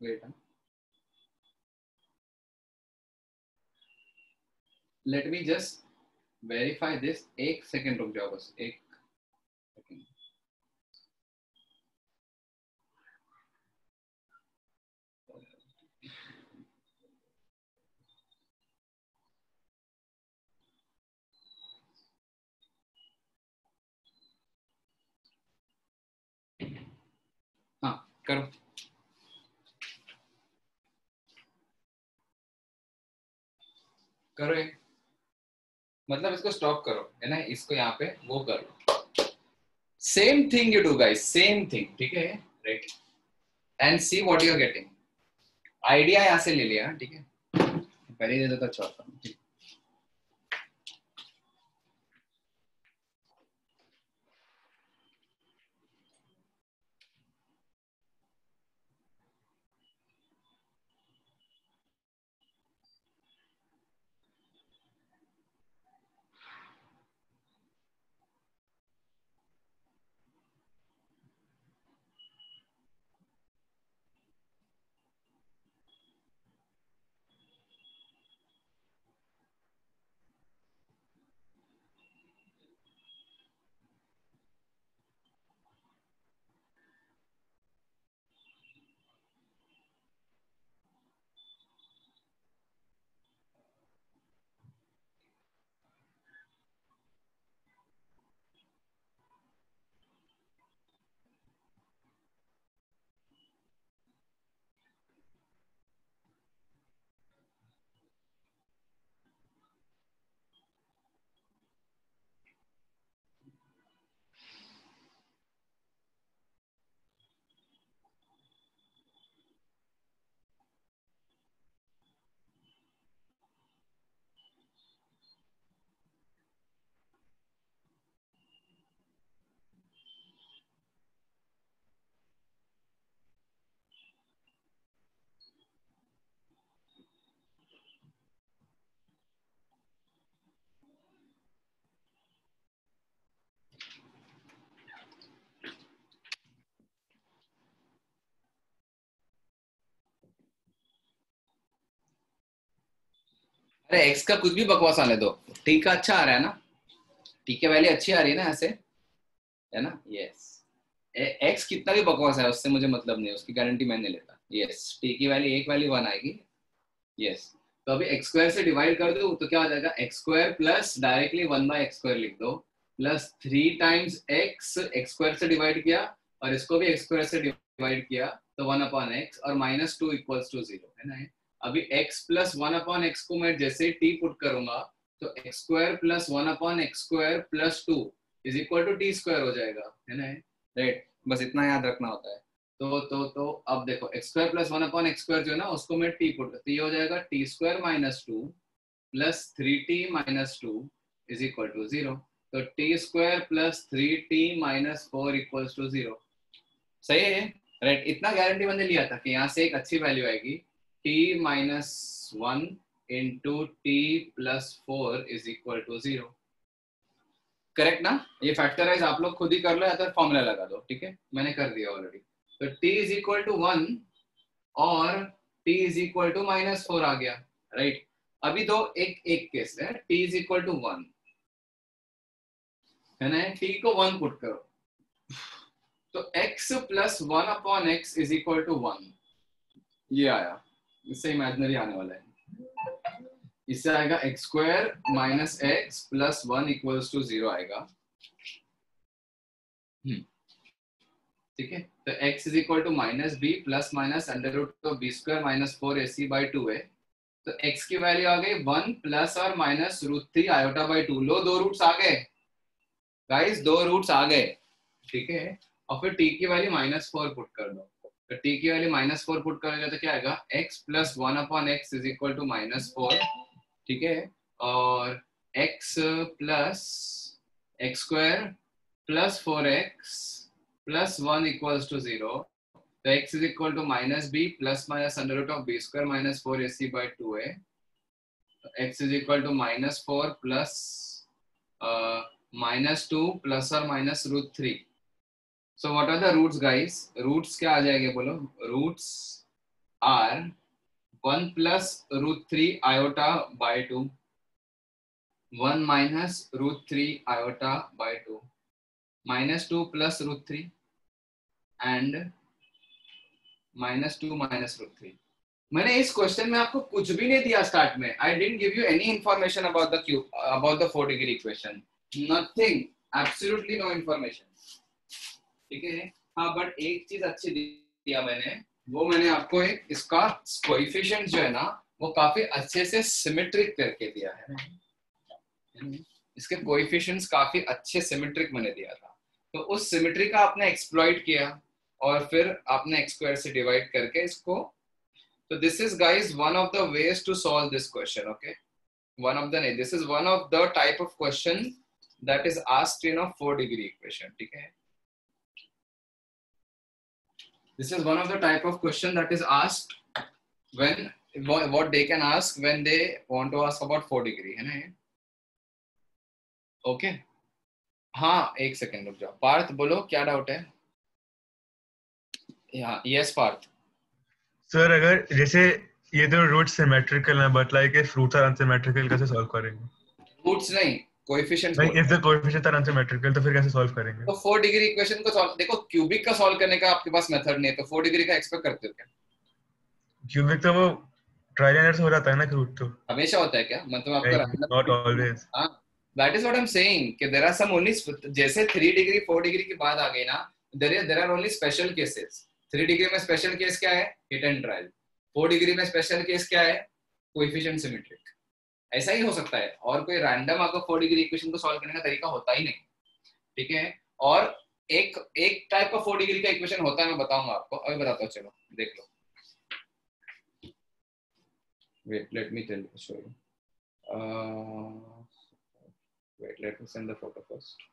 wait, let me just verify this. एक second रुक जाओ बस, एक सेकेंड. हाँ करो. करो एक, मतलब इसको स्टॉप करो है ना, इसको यहाँ पे वो करो. Same thing you do guys, same thing. ठीक है, right. And see what you are getting. Idea यहाँ से ले लिया. ठीक है, पहले दे दो तो अच्छा होता. ठीक. अरे एक्स का कुछ भी बकवास आने दो, टी का अच्छा आ रहा है ना. टी की वैल्यू अच्छी आ रही है ना ऐसे, है ना. यस. एक्स कितना भी बकवास है उससे मुझे मतलब नहीं, उसकी गारंटी मैं नहीं लेता. यस, टी की वैल्यू एक वैल्यू 1 आएगी. यस. तो अभी एक्स स्क्वायर से डिवाइड कर दो तो क्या हो जाएगा, x square plus directly 1/x square लिख दो, plus 3 times x, x square से डिवाइड किया और इसको भी एक्स स्क्वायर से डिवाइड किया तो 1/x और -2 इक्वल्स टू 0 है ना. अभी x प्लस 1/x को मैं जैसे t पुट करूंगा तो x square plus 1/x square plus 2 is equal to t square हो जाएगा है ना. राइट, बस इतना याद रखना होता है. तो अब देखो x square plus 1/x square जो है ना उसको मैं टी पुट, तो ये हो जाएगा t square minus 2 plus 3t minus 2 is equal to 0. तो t square plus 3t minus 4 equals to 0. सही है. राइट, इतना गारंटी मैंने लिया था कि यहाँ से एक अच्छी वैल्यू आएगी, t minus 1 into t plus 4 is equal to 0. Correct ना. ये फैक्टराइज आप लोग खुद ही कर लो या तो फॉर्मूला लगा दो. ठीक है, मैंने कर दिया ऑलरेडी. तो t इज इक्वल टू 1 और t इज इक्वल टू -4 आ गया. राइट. अभी तो एक एक केस है, t इज इक्वल टू 1 है ना, t को 1 पुट करो तो x plus 1/x is equal to 1. ये आया, इससे इमेजिनरी आने वाला है. इससे आएगा x square minus x plus 1 equals to 0 आएगा. ठीक है, तो x is equal to minus b plus minus under root of b square minus 4ac/2 है. तो x की वैल्यू आ गई 1 प्लस और माइनस √3 आयोटा/2. लो, दो रूट्स आ गए गाइस, दो रूट्स आ गए. ठीक है, और फिर t की वैल्यू -4 पुट कर दो. तो t की वैल्यू -4 पुट करोगे तो क्या आएगा, x plus 1/x is equal to -4. ठीक है, और x plus x square plus 4x plus 1 equals to 0. तो x is equal to minus b plus minus under root of b square minus 4ac/2 है. x is equal to -4 प्लस -2 plus और minus √3. So what are the roots guys, roots क्या आ जाएंगे बोलो. Roots are 1 plus √3 आयोटा/2 1 minus root 3 iota by 2 minus 2 plus root 3 and minus 2 minus root 3. मैंने इस क्वेश्चन में आपको कुछ भी नहीं दिया स्टार्ट में. I didn't give you any information about the cube, about the 4 degree equation. Nothing, absolutely no information. ठीक है. हाँ, बट एक चीज अच्छी दिया मैंने, वो मैंने आपको एक इसका कोएफिशिएंट जो है ना, वो काफी अच्छे से सिमेट्रिक करके दिया है. इसके कोएफिशिएंट्स काफी अच्छे सिमेट्रिक मैंने दिया था. तो उस सिमेट्री का आपने एक्सप्लॉइट किया और फिर आपने x स्क्वायर से डिवाइड करके इसको. So this is, guys, one of the ways to solve this question. Okay, this is one of the type of question that is asked in a 4 degree equation. ठीक है. This is one of the type of question that is asked when what they can ask when they want to ask about 4 degree, है ना. Okay. हाँ, एक second रुक जाओ. पार्थ बोलो क्या डाउट है. यस पार्थ. सर अगर जैसे ये तो रूट सिमेट्रिकल है, but like if roots are unsymmetrical कैसे सॉल्व करेंगे? रूट्स नहीं, कोएफिशिएंट्स. नहीं, if the coefficients are unsymmetrical तो फिर कैसे सॉल्व करेंगे? तो 4 डिग्री इक्वेशन को सॉल्व, देखो क्यूबिक का सॉल्व करने का आपके पास मेथड नहीं है, तो 4 डिग्री का एक्सपेक्ट करते हो क्या? क्यूबिक तो वो ट्राइलेनर से हो जाता है ना, रूट तो हमेशा होता है क्या? मतलब आपका नॉट ऑलवेज. हां, that is what I am saying कि देयर आर सम ओनली, जैसे 3 डिग्री 4 डिग्री की बात आ गई ना, there are only special cases. 3 degree में स्पेशल केस क्या है? Hit and trial. 4 डिग्री में स्पेशल केस क्या है? Coefficient symmetric. ऐसा ही हो सकता है, और कोई रैंडम आपको 4 डिग्री इक्वेशन को सॉल्व करने का तरीका होता ही नहीं. ठीक है. और एक टाइप का 4 डिग्री का इक्वेशन होता है, मैं बताऊंगा आपको, अभी बताता हूं. चलो देख लो. Wait, let me show you. Wait, let me send the photo first.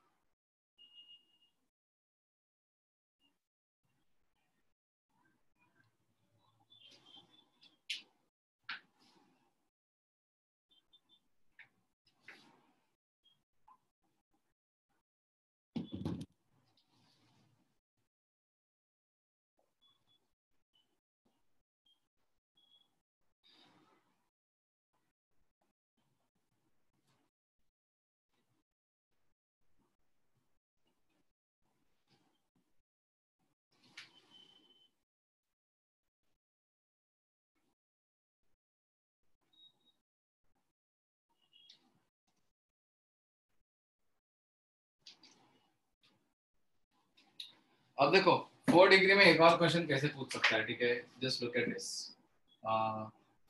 अब देखो 4 डिग्री में एक और क्वेश्चन कैसे पूछ सकता है. ठीक है, just look at this.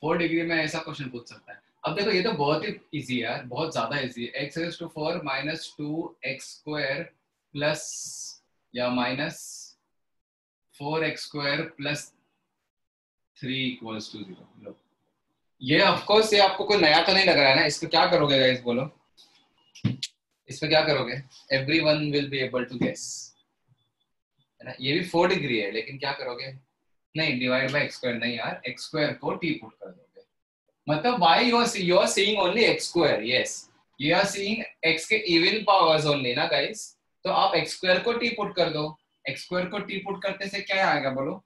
4 degree में ऐसा क्वेश्चन पूछ सकता है. अब देखो ये तो बहुत ही इजी है यार, बहुत ज्यादा इजी है. x raised to 4 minus 2x square plus या minus 4x square plus 3 equals to 0. लो, ये ऑफ कोर्स ये आपको कोई नया तो नहीं लग रहा है ना. इसको क्या करोगे गाइस, बोलो इसमें क्या करोगे? Everyone will be able to guess, है ना. ये भी 4 डिग्री है, लेकिन क्या करोगे? नहीं, डिवाइड बाय x स्क्वायर नहीं यार, x स्क्वायर को t पुट कर दोगे. मतलब why you are seeing only x square. yes, you are seeing x के even powers only ना guys. तो आप x स्क्वायर को t पुट कर दो. x स्क्वायर को t पुट करने से क्या आएगा बोलो?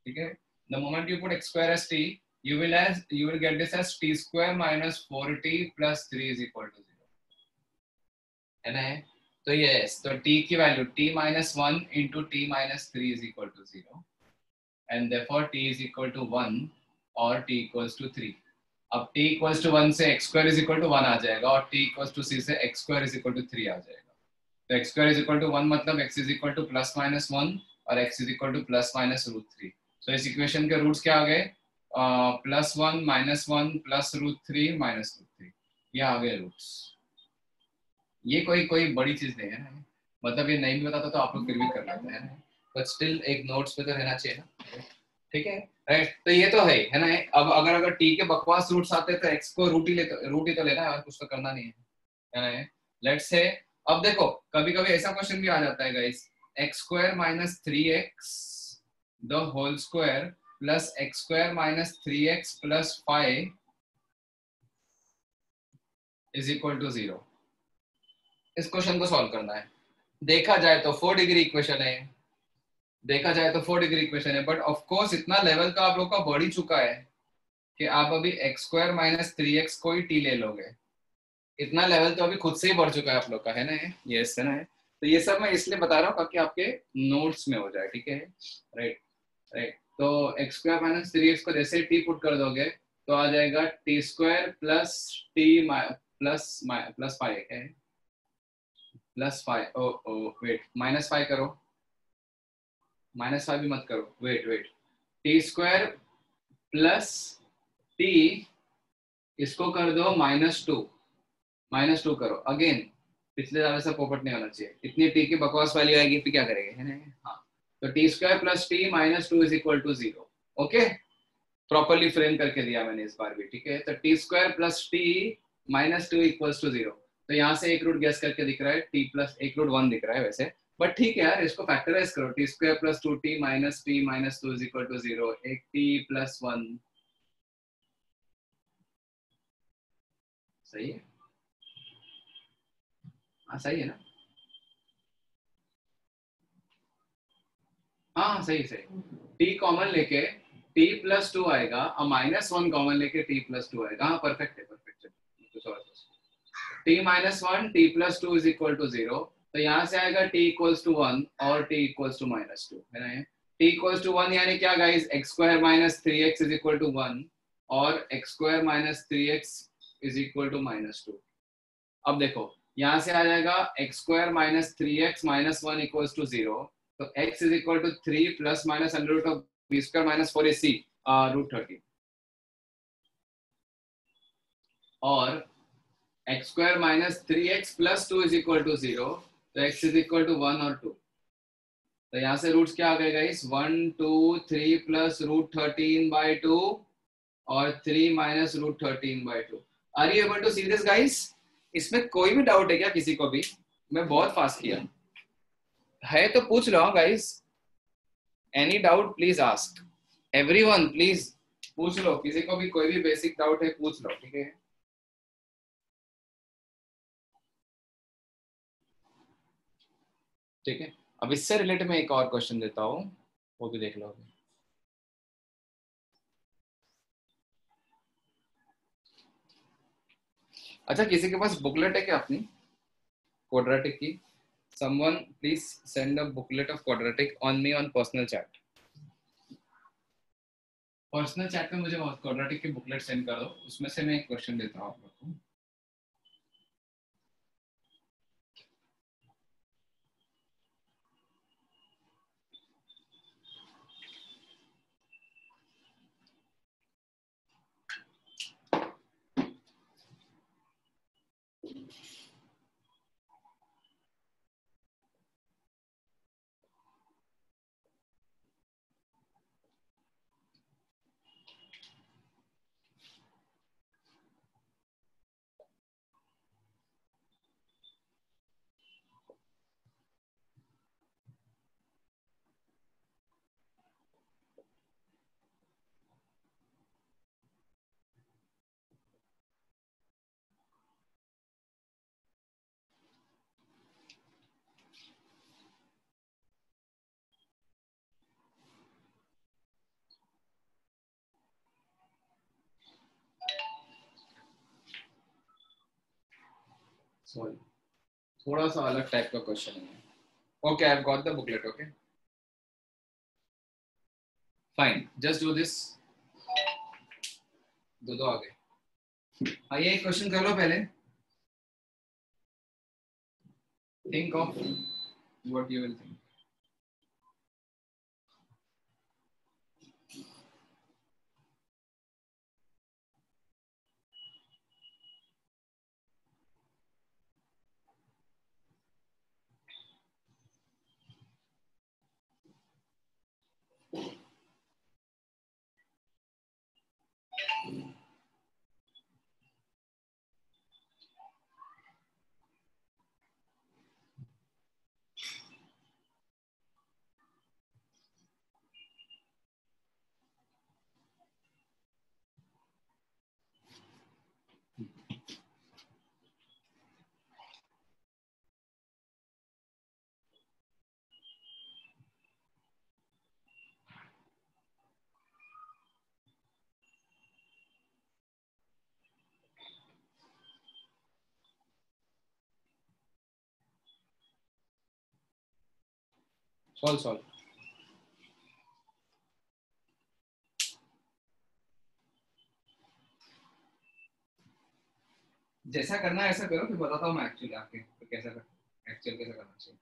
ठीक है, the moment you put x square as t, you will get this as t square minus 4t plus 3 is equal to 0, है ना. तो यस, तो t की value t minus 1 into t minus 3 is equal to 0, and therefore t is equal to 1 or t equals to 3. अब t equals to 1 से x square is equal to 1 आ जाएगा, और t equals to c से x square is equal to 3 आ जाएगा. तो x square is equal to 1 मतलब x is equal to plus minus 1 और x is equal to plus minus root 3. So इस equation के रूट्स क्या आ गए? Plus 1 minus 1 plus root 3 minus root 3. ये आ गए रूट्स. ये कोई बड़ी चीज नहीं है ना. मतलब ये नहीं भी बताता तो आप लोग फिर भी कर लेते हैं, बट स्टिल एक नोट्स पे तो रहना चाहिए ना. ठीक है, राइट. तो ये तो है ना. अब अगर टी के बकवास रूट्स आते तो एक्स को रूट ही तो लेना है, और कुछ तो करना नहीं है ना. लेट्स से अब देखो कभी कभी ऐसा क्वेश्चन भी आ जाता है guys, x square minus 3x the whole square plus x square minus 3x plus 5 is equal to 0. इस क्वेश्चन को सॉल्व करना है. देखा जाए तो 4 डिग्री इक्वेशन है, बट ऑफ कोर्स इतना लेवल का आप लोग का बढ़ ही चुका है कि आप अभी x स्क्वायर माइनस 3x को ही t ले लोगे. इतना लेवल तो अभी खुद से ही बढ़ चुका है आप लोग का, है ना? ये है ना? तो ये सब मैं इसलिए बता रहा हूँ ताकि आपके नोट्स में हो जाए, ठीक है? Right right. तो एक्स स्क्वायर माइनस 3x को जैसे टी पुट कर दोगे तो आ जाएगा t square plus t plus plus 5 है, plus 5, oh oh wait, minus 5 करो, माइनस 5 भी मत करो, wait wait, t square plus t, इसको कर दो -2 करो अगेन, पिछले वाले से पोपट नहीं होना चाहिए, इतनी टी की बकवास वाली आएगी फिर क्या करेंगे, है ना? हाँ, तो t square plus t -2 is equal to 0। Okay, properly frame करके दिया मैंने इस बार भी, ठीक है? तो t square plus t -2 equals to 0। तो यहाँ से एक रूट गेस करके दिख रहा है, टी प्लस एक रूट 1 दिख रहा है वैसे, बट ठीक है यार, इसको फैक्टराइज करो, t square plus 2t -2 is equal to 0, एक टी प्लस 1, सही है? हाँ सही है ना? हाँ सही सही, टी कॉमन लेके टी प्लस 2 आएगा और -1 कॉमन लेके टी प्लस 2 आएगा। हाँ परफेक्ट है, परफेक्ट है। कुछ और t -1 t plus 2 is equal to 0, तो यहाँ से आएगा t इक्वल्स टू 1 और t इक्वल्स टू -2, है ना? t इक्वल्स टू 1 यानी क्या guys, x square minus 3x is equal to 1 और x square minus 3x is equal to -2। अब देखो यहाँ से आ जाएगा x square minus 3x minus 1 equals to 0, तो x is equal to 3 plus minus under root of b square minus 4ac root 30, और x square minus 3x plus 2 is equal to 0, तो x is equal to 1 और 2। तो यहाँ से roots क्या आ गए गाइस, 1 2 3 प्लस रूट 13/2 और 3 minus root 13/2। Are you able to see this guys? इसमें कोई भी डाउट है क्या किसी को भी? मैं बहुत फास्ट किया है, तो पूछ लो guys, any doubt please ask, everyone please पूछ लो, किसी को भी कोई भी बेसिक डाउट है पूछ लो, ठीक है? ठीक है, अब इससे रिलेटेड मैं एक और क्वेश्चन देता हूँ, वो भी देख लो। अच्छा, किसी के पास बुकलेट है क्या अपनी क्वाड्रेटिक की? someone please send a booklet of quadratic on me on personal chat, personal chat में मुझे क्वाड्रेटिक की बुकलेट सेंड कर दो, उसमें से मैं एक क्वेश्चन देता हूँ आप लोग को। सॉरी, थोड़ा सा अलग टाइप का क्वेश्चन है। Okay, I have got the booklet. Okay fine, just do this, दो आगे। आइए एक क्वेश्चन कर लो पहले, think of what you will think. Solve जैसा करना है ऐसा करो, फिर बताता हूँ मैं एक्चुअली आपके तो कैसा एक्चुअल कैसा करना चाहिए।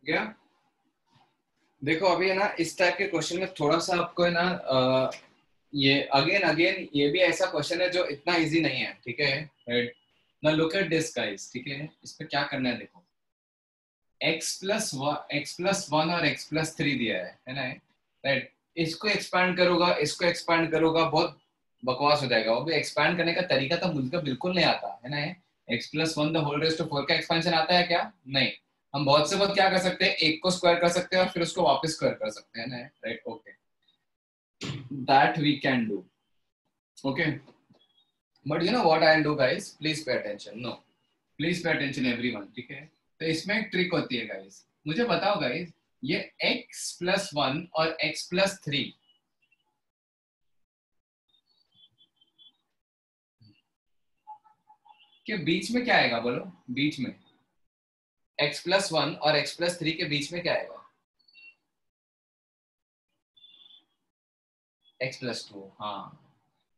गया। देखो अभी है ना इस टाइप के क्वेश्चन में थोड़ा सा आपको है ना ये अगेन अगेन ये भी ऐसा क्वेश्चन है जो इतना इजी नहीं है, ठीक है, right. Now look at this guys, ठीक है, इस पे क्या करना है देखो, x+1 और x+3 दिया है ना, राइट। इसको एक्सपैंड करूंगा, इसको एक्सपैंड करूंगा, बहुत बकवास हो जाएगा। वो भी एक्सपैंड करने का तरीका तो मुझे बिल्कुल नहीं आता है ना। x+1 the whole raise to 4 का एक्सपेंशन आता है क्या? नहीं। हम बहुत से बहुत क्या कर सकते हैं, एक को स्क्वायर कर सकते हैं और फिर उसको वापस स्क्वायर कर सकते हैं ना, right. Okay, that we can do, okay. But you know what I will do guys, please pay attention, no please pay attention everyone, ठीक है। तो इसमें एक ट्रिक होती है गाइस, मुझे बताओ गाइस, ये x+1 और x+3 के बीच में क्या आएगा बोलो? बीच में x+1 और x+3 के बीच में क्या आएगा? x+2। हाँ,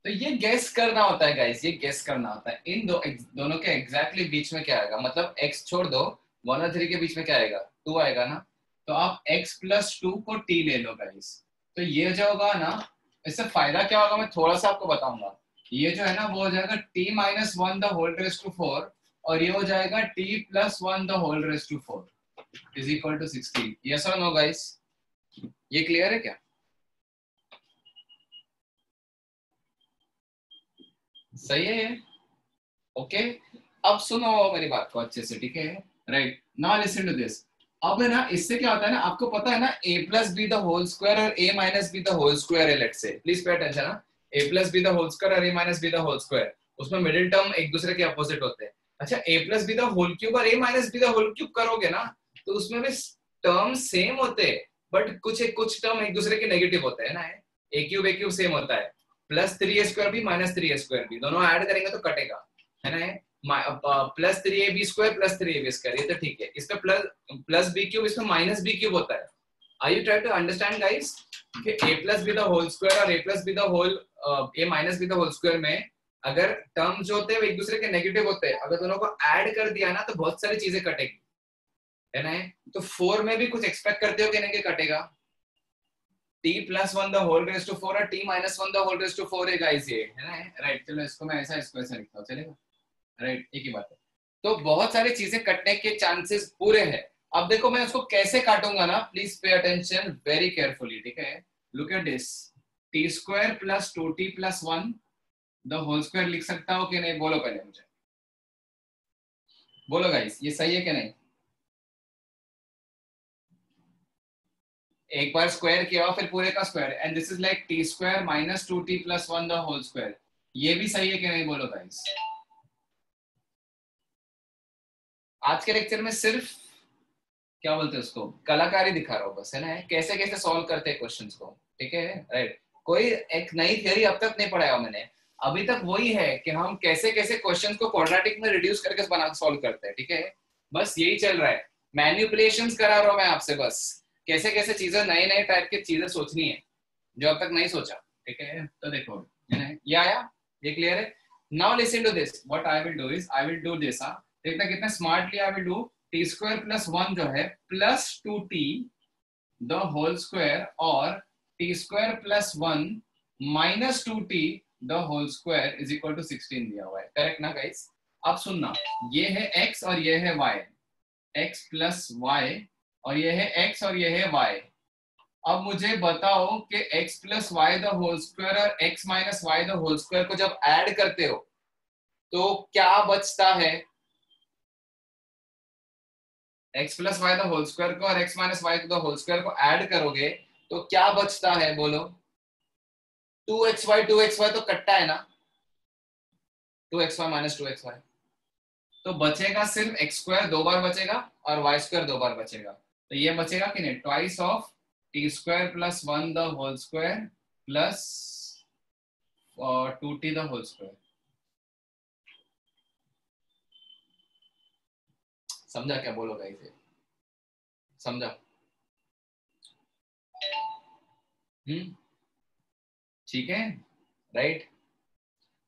तो ये गेस करना होता है गाइस, ये गेस करना होता है इन दोनों के एग्जैक्टली बीच में क्या आएगा। मतलब x छोड़ दो, 1 और 3 के बीच में क्या आएगा? 2 आएगा ना। तो आप x+2 को t ले लो गाइस। तो ये जो होगा ना, इससे फायदा क्या होगा मैं थोड़ा सा आपको बताऊंगा। ये जो है ना वो हो जाएगा t-1 the whole raise to 4 और ये हो जाएगा t+1 the whole raise to 4 is equal to 16। Yes और नो गाइस, ये क्लियर है क्या? सही है ये? ओके, अब सुनो मेरी बात को अच्छे से, ठीक है, right. Now listen to this. अब है ना, इससे क्या होता है ना, आपको पता है ना a+b द होल स्क्वायर और a-b द होल स्क्वायर है, let's say, please pay attention ना, a+b द होल स्क्वायर और a-b द होल स्क्वायर, उसमें मिडिल टर्म एक दूसरे के अपोजिट होते हैं। अच्छा, a+b द होल क्यूब और a-b द होल क्यूब करोगे ना, तो उसमें भी टर्म सेम होते हैं, बट कुछ टर्म एक दूसरे के नेगेटिव होते हैं ना। a क्यूब सेम होता है, +3a² भी -3a² भी, दोनों ऐड करेंगे तो कटेगा, है ना। +3ab² +3ab², ये तो ठीक है। इसका प्लस बी क्यूब, इसमें -b³ होता है। Are you try to understand guys कि a+b द होल स्क्वायर और a+b the whole a-b the whole square में अगर टर्म जो होते हैं वो एक दूसरे के नेगेटिव होते हैं, अगर दोनों को ऐड कर दिया ना तो बहुत सारी चीजें कटेगी, है ना। तो 4 में भी कुछ एक्सपेक्ट करते हो कि नहीं कि कटेगा? t+1 the whole raise to 4 और t-1 the whole raise to 4 है गाइस, ये है ना, राइट। चलो इसको मैं इसको ऐसा लिखता हूँ, चलेगा, राइट, एक ही बात है। तो बहुत सारी चीजें कटने के चांसेस पूरे हैं। अब देखो मैं उसको कैसे काटूंगा ना, please pay attention very carefully, ठीक है। Look at this, t² + 2t + 1 the whole square लिख सकता हो कि नहीं? बोलो पहले मुझे, बोलो गाइस, ये सही है कि नहीं? एक बार स्क्वायर किया फिर पूरे का square, and this is like t² - 2t + 1 the whole square, ये भी सही है कि नहीं? बोलो गाइस। आज के लेक्चर में सिर्फ क्या बोलते हैं उसको, कलाकारी दिखा रहा हूँ बस, है ना, कैसे कैसे सॉल्व करते हैं क्वेश्चंस को, ठीक है, राइट। कोई एक नई थियरी अब तक नहीं पढ़ाया मैंने, अभी तक वही है कि हम कैसे कैसे क्वेश्चंस को क्वाड्रेटिक में रिड्यूस करके बना सॉल्व करते हैं, ठीक है। बस यही चल रहा है, मैनिपुलेशंस करा रहा हूँ मैं आपसे, बस कैसे कैसे चीजें, नए नए टाइप की चीजें सोचनी है जो अब तक नहीं सोचा, ठीक है। तो देखो, है ना, ये आया, ये क्लियर है। Now listen to this, what I will do is I will do this, देखना कितना smartly I will do. t² + 1 जो है +2t द होल स्क्वायर और t² + 1 -2t the whole square is equal to 16 दिया हुआ है, correct ना guys? अब सुनना, ये है x और ये है y, x + y, और ये है x और ये है y। अब मुझे बताओ कि x + y the whole square और x - y the whole square को जब ऐड करते हो तो क्या बचता है? x + y the whole square को और x - y the whole square को ऐड करोगे तो क्या बचता है बोलो? 2xy तो कट्टा है ना, 2xy - 2xy, तो बचेगा सिर्फ x² 2 बार बचेगा और y² 2 बार बचेगा। तो ये बचेगा कि नहीं, twice of t² + 1 the whole square plus 2t the whole square. समझा क्या? बोलो गाइस, समझा? ठीक है, राइट।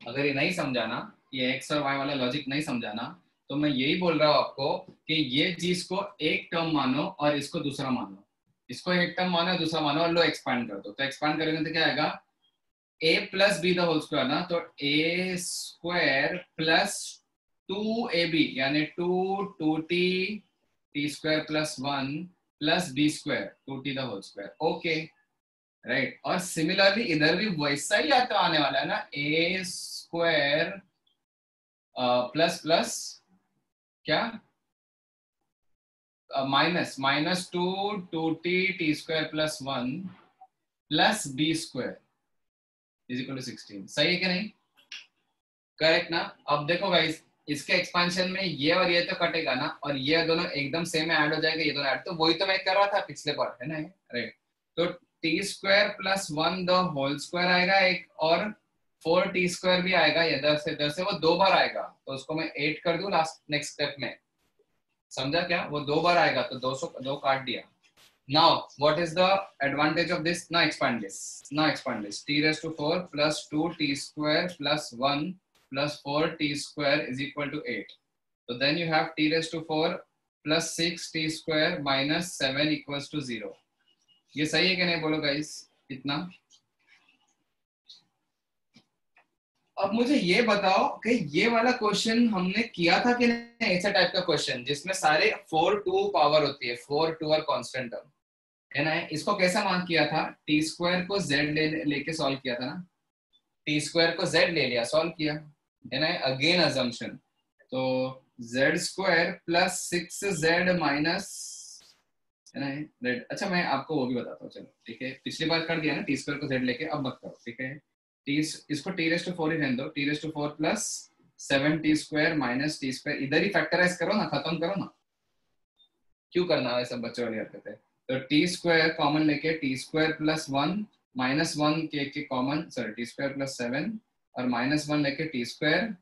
अगर ये नहीं समझाना, ये x और y वाला लॉजिक नहीं समझाना, तो मैं यही बोल रहा हूँ आपको कि ये चीज को एक टर्म मानो और इसको दूसरा मानो, इसको एक टर्म मानो दूसरा मानो और लो एक्सपांड कर दो। तो एक्सपांड करेंगे तो क्या आएगा, a plus b the whole square ना, तो a स्क्वायर प्लस 2ab यानी 2t t square plus 1 plus b square 2t the whole square. Okay right. और सिमिलरली इधर भी वैसा ही आता आने वाला है ना, a स्क्वायर प्लस प्लस क्या minus 2t t square plus 1 plus b square is equal to 16. सही है कि नहीं? करेक्ट ना? अब देखो गाइस, इसके एक्सपेंशन में ये और ये तो कटेगा ना, और ये दोनों एकदम सेम में ऐड हो जाएगा, ये दोनों ऐड, तो वही तो मैं कर रहा था पिछले बार, है ना? राइट. तो t square plus 1 the whole square आएगा एक, और 4t स्क्वायर भी आएगा, ये 10 से वो 2 बार आएगा, तो उसको मैं 8 कर दूं लास्ट नेक्स्ट स्टेप में. समझा क्या? वो 2 बार आएगा, तो 2 काट दिया. Now, what is the advantage of this? Now expand this. T raised to 4 plus 2t square plus 1 plus 4t square is equal to 8. So then you have t raised to 4 plus 6t square minus 7 equals to 0. ये सही है कि नहीं? बोलो guys, कितना? अब मुझे ये बताओ कि ये वाला क्वेश्चन हमने किया था कि नहीं, ऐसा टाइप का क्वेश्चन जिसमें सारे 4 2 पावर होती है, 4 2 और कांस्टेंट टर्म, है ना? इसको कैसा मान किया था? टी स्क्वायर को z लेके सॉल्व किया था ना, टी स्क्वायर को z ले लिया, सॉल्व किया, है ना? अगेन अजम्पशन, तो z square plus 6z minus, है ना? राइट. अच्छा मैं आपको वो भी बताता हूँ, चलो ठीक है, पिछली बार कर दिया ना टी स्क्वायर को z लेके, अब मत करो, ठीक है? इसको t रेज़ टू 4 ही रहने दो, t raise to 4 plus 7t square minus t square, इधर ही फैक्टराइज करो ना, खत्म करो ना, क्यों करना है सब बच्चों वाली हरकतें? तो टी स्क्वायर कॉमन लेके टी स्क्वायर प्लस 1 माइनस 1 के common, sorry t square plus 7 और माइनस 1 लेके t square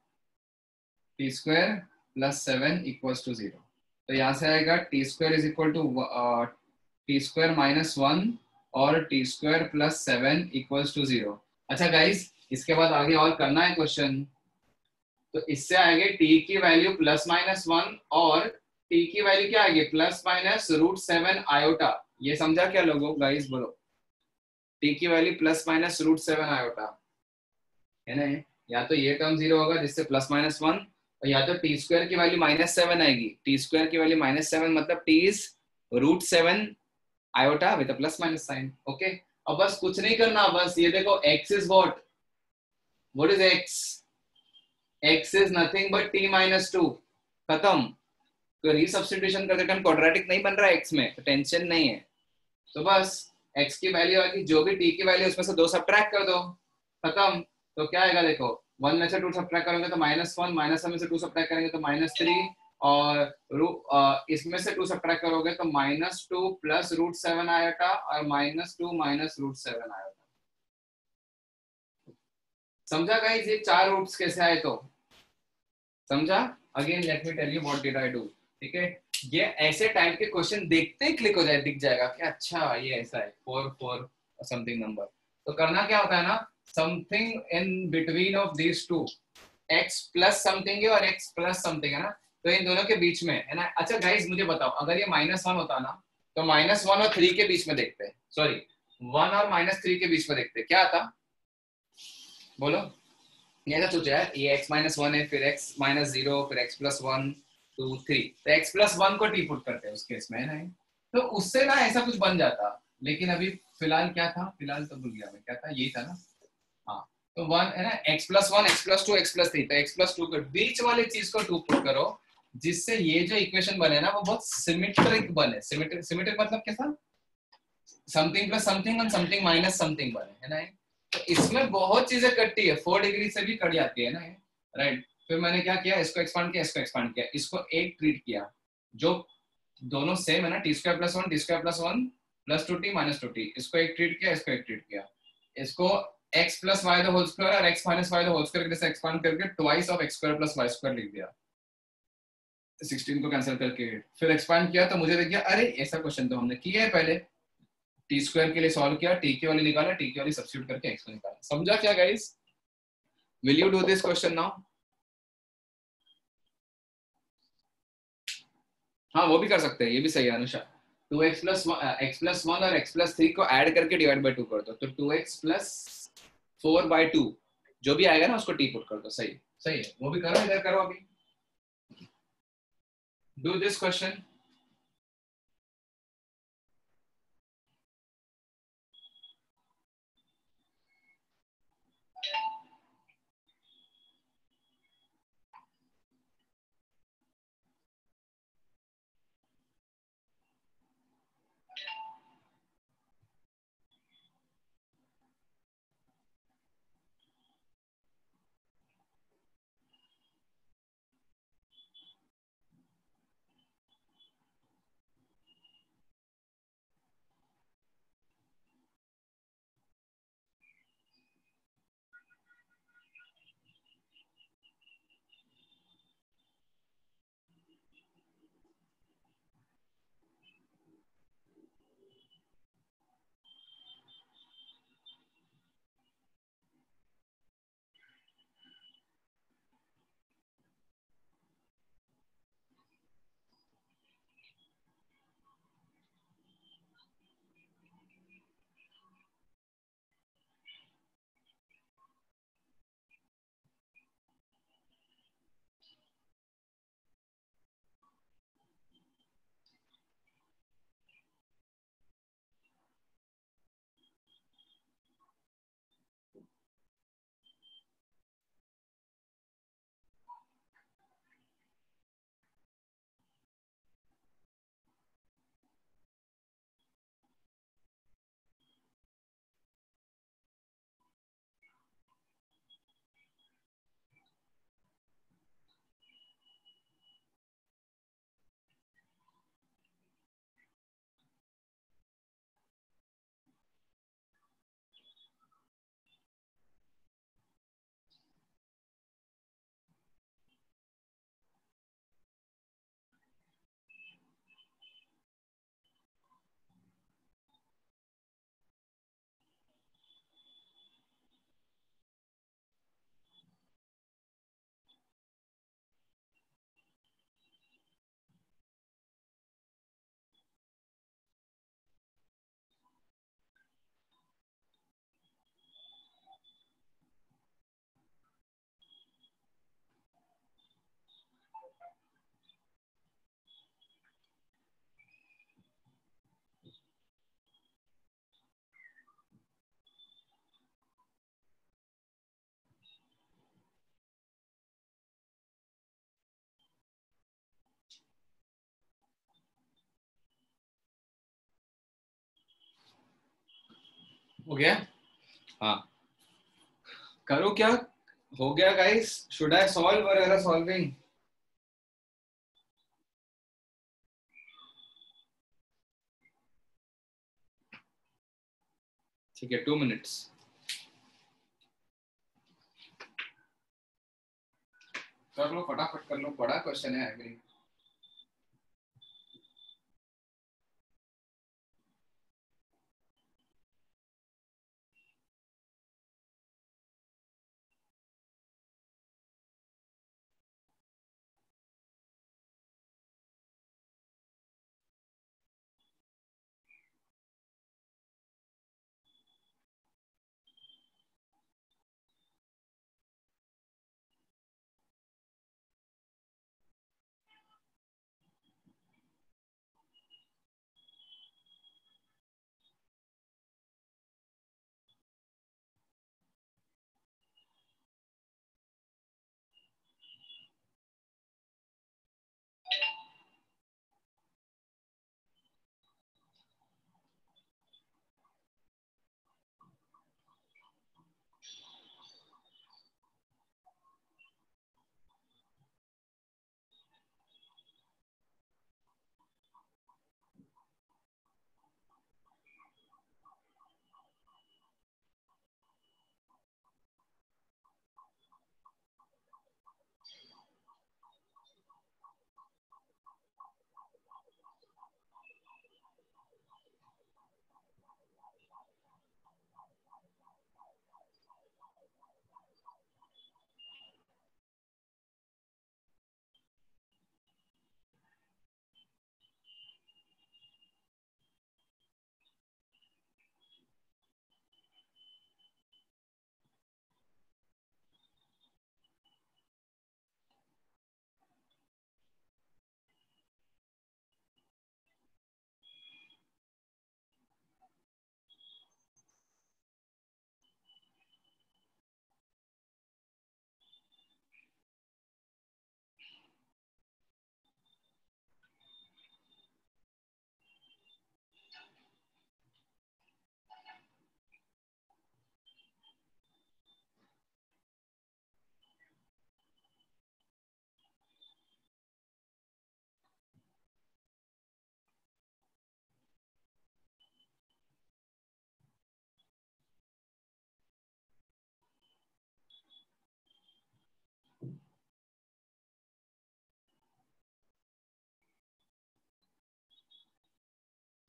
plus 7 equals to 0. तो यहाँ से आएगा t square is equal to t square minus 1 और t square plus 7 equals to 0. अच्छा गाइस, इसके बाद आगे और करना है क्वेश्चन, तो इससे आएंगे टी की वैल्यू प्लस माइनस 1 और टी की वैल्यू क्या आएगी? Plus minus √7 iota. ये समझा क्या लोगों? गाइस बोलो, टी की वैल्यू प्लस माइनस √7 आयोटा, है ना? या तो ये टर्म 0 होगा जिससे प्लस माइनस 1, और या तो टी स्क्वायर की वैल्यू -7 आएगी. टी स्क्वायर की वैल्यू -7 मतलब t is √7 iota with a plus minus sign. Okay, अब बस कुछ नहीं करना, बस ये देखो x is what is x is nothing but t - 2. खत्म. तो रीसब्स्टिट्यूशन करते टाइम क्वाड्रेटिक नहीं बन रहा है x में, तो टेंशन नहीं है. तो बस x की वैल्यू आएगी, जो भी t की वैल्यू उसमें से 2 सब्ट्रैक्ट कर दो, खत्म. तो क्या आएगा देखो, 1 में से 2 सब्ट्रैक्ट करेंगे तो -1, -1 में से 2 सब्ट्रैक्ट करेंगे तो -3, और इसमें से 2 सब्ट्रैक्ट करोगे तो -2 प्लस √7 आयोटा और -2 माइनस √7 आयोटा. समझा गाइस ये 4 रूट्स कैसे आए? तो समझा? Again let me tell you what did I do. ठीक है, ये ऐसे टाइप के क्वेश्चन देखते ही क्लिक हो जाए, दिख जाएगा कि अच्छा ये ऐसा है, 4 4 समथिंग नंबर. तो करना क्या होता है ना, something in between of these two, x plus something है और x प्लस समथिंग है ना, तो इन दोनों के बीच में है ना. अच्छा गाइस मुझे बताओ, अगर ये -1 होता ना, तो -1 और 3 के बीच में देखते हैं, सॉरी 1 और -3 के बीच में देखते हैं, क्या आता? बोलो. ये तो सोचा है, ये x -1 है, फिर x -0, फिर x + 1 2 3, तो x + 1 को टी पुट करते हैं उस केस में, है ना? तो उससे ना ऐसा कुछ बन जाता, लेकिन अभी फिलहाल क्या था, फिलहाल तो भूल गया मैं, क्या था, यही था ना. हाँ, तो 1 है ना, x + 1 x + 2 x + 3, तो x + 2 के बीच वाले चीज को 2 पुट करो, जिससे ये जो इक्वेशन बने ना वो बहुत सिमेट्रिक बने. सिमेट्रिक मतलब कैसा? समथिंग प्लस समथिंग और समथिंग माइनस समथिंग बने, है ना? तो इसमें बहुत चीजें कटती है, 4 डिग्री से भी कट जाती है ना, राइट. फिर मैंने क्या किया, इसको एक्सपांड किया, इसको एक्सपांड किया, इसको एक ट्रीट किया जो दोनों सेम है ना, t² + 1 t² + 1 plus 2t - 2t, इसको एक ट्रीट किया, इसको एक ट्रीट किया, इसको x + y the whole square और x - y the whole square के जैसे एक्सपांड करके ट्वाइस ऑफ x² + y² लिख दिया, 16 को कैंसिल करके. फिर एक्सपांड किया तो मुझे दिख गया, अरे ऐसा क्वेश्चन तो हमने किया है पहले, टी स्क्वायर के लिए सॉल्व किया, टी की वाली निकाला, टी की वाली सब्स्टिट्यूट करके एक्स को निकाला. समझा क्या guys? Will you do this question now? हाँ वो भी कर सकते हैं, ये भी सही है अनुषा. 2x + 1 और x + 3 को ऐड करके डिवाइड बाय 2 कर दो, तो 2x + 4/2 जो भी आएगा ना उसको टी पुट कर दो. सही सही है. वो भी करो, इधर करो अभी. Do this question. हो गया. हाँ करो क्या हो गया गाइस. शुड आई सॉल्व और एरर सॉल्विंग? ठीक है, 2 minutes. कर लो फटाफट कर लो, बड़ा क्वेश्चन है. एग्री.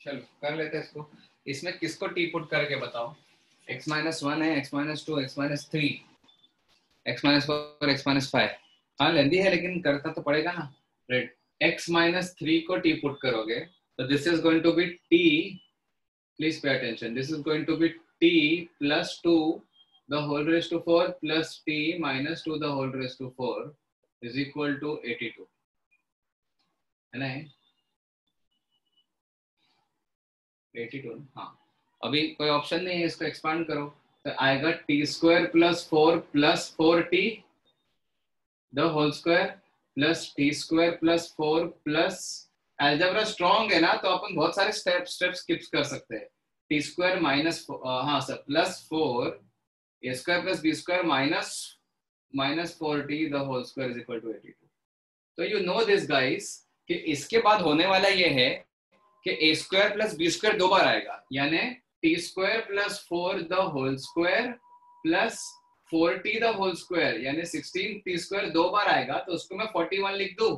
चलो कर लेते हैं इसको। इसमें किसको टी पुट करके बताओ? x-1 है, x-2, x-3, x-4, x-5। हाँ लेंदी है लेकिन करता तो पड़ेगा ना। राइट, x-3 को टी पुट करोगे तो this is going to be t, please pay attention, this is going to be t plus 2 the whole raised to 4 plus t minus 2 the whole raised to 4 is equal to 82, है ना? 82, हाँ। अभी कोई option नहीं है, इसको expand करो तो आएगा t² plus 4 plus 4t the whole square plus t² plus 4 plus, algebra strong है ना तो अपन बहुत सारे स्टेप स्किप कर सकते हैं। t² माइनस, हाँ sir, plus 4 a² plus b² minus 4t the whole square is equal to 82। तो यू नो दिस गाइस कि इसके बाद होने वाला ये है कि a² plus b² दो बार आएगा, यानी t² plus 4 the whole square plus 4t the whole square, यानी 16t² दो बार आएगा तो उसको मैं 41 लिख दूं।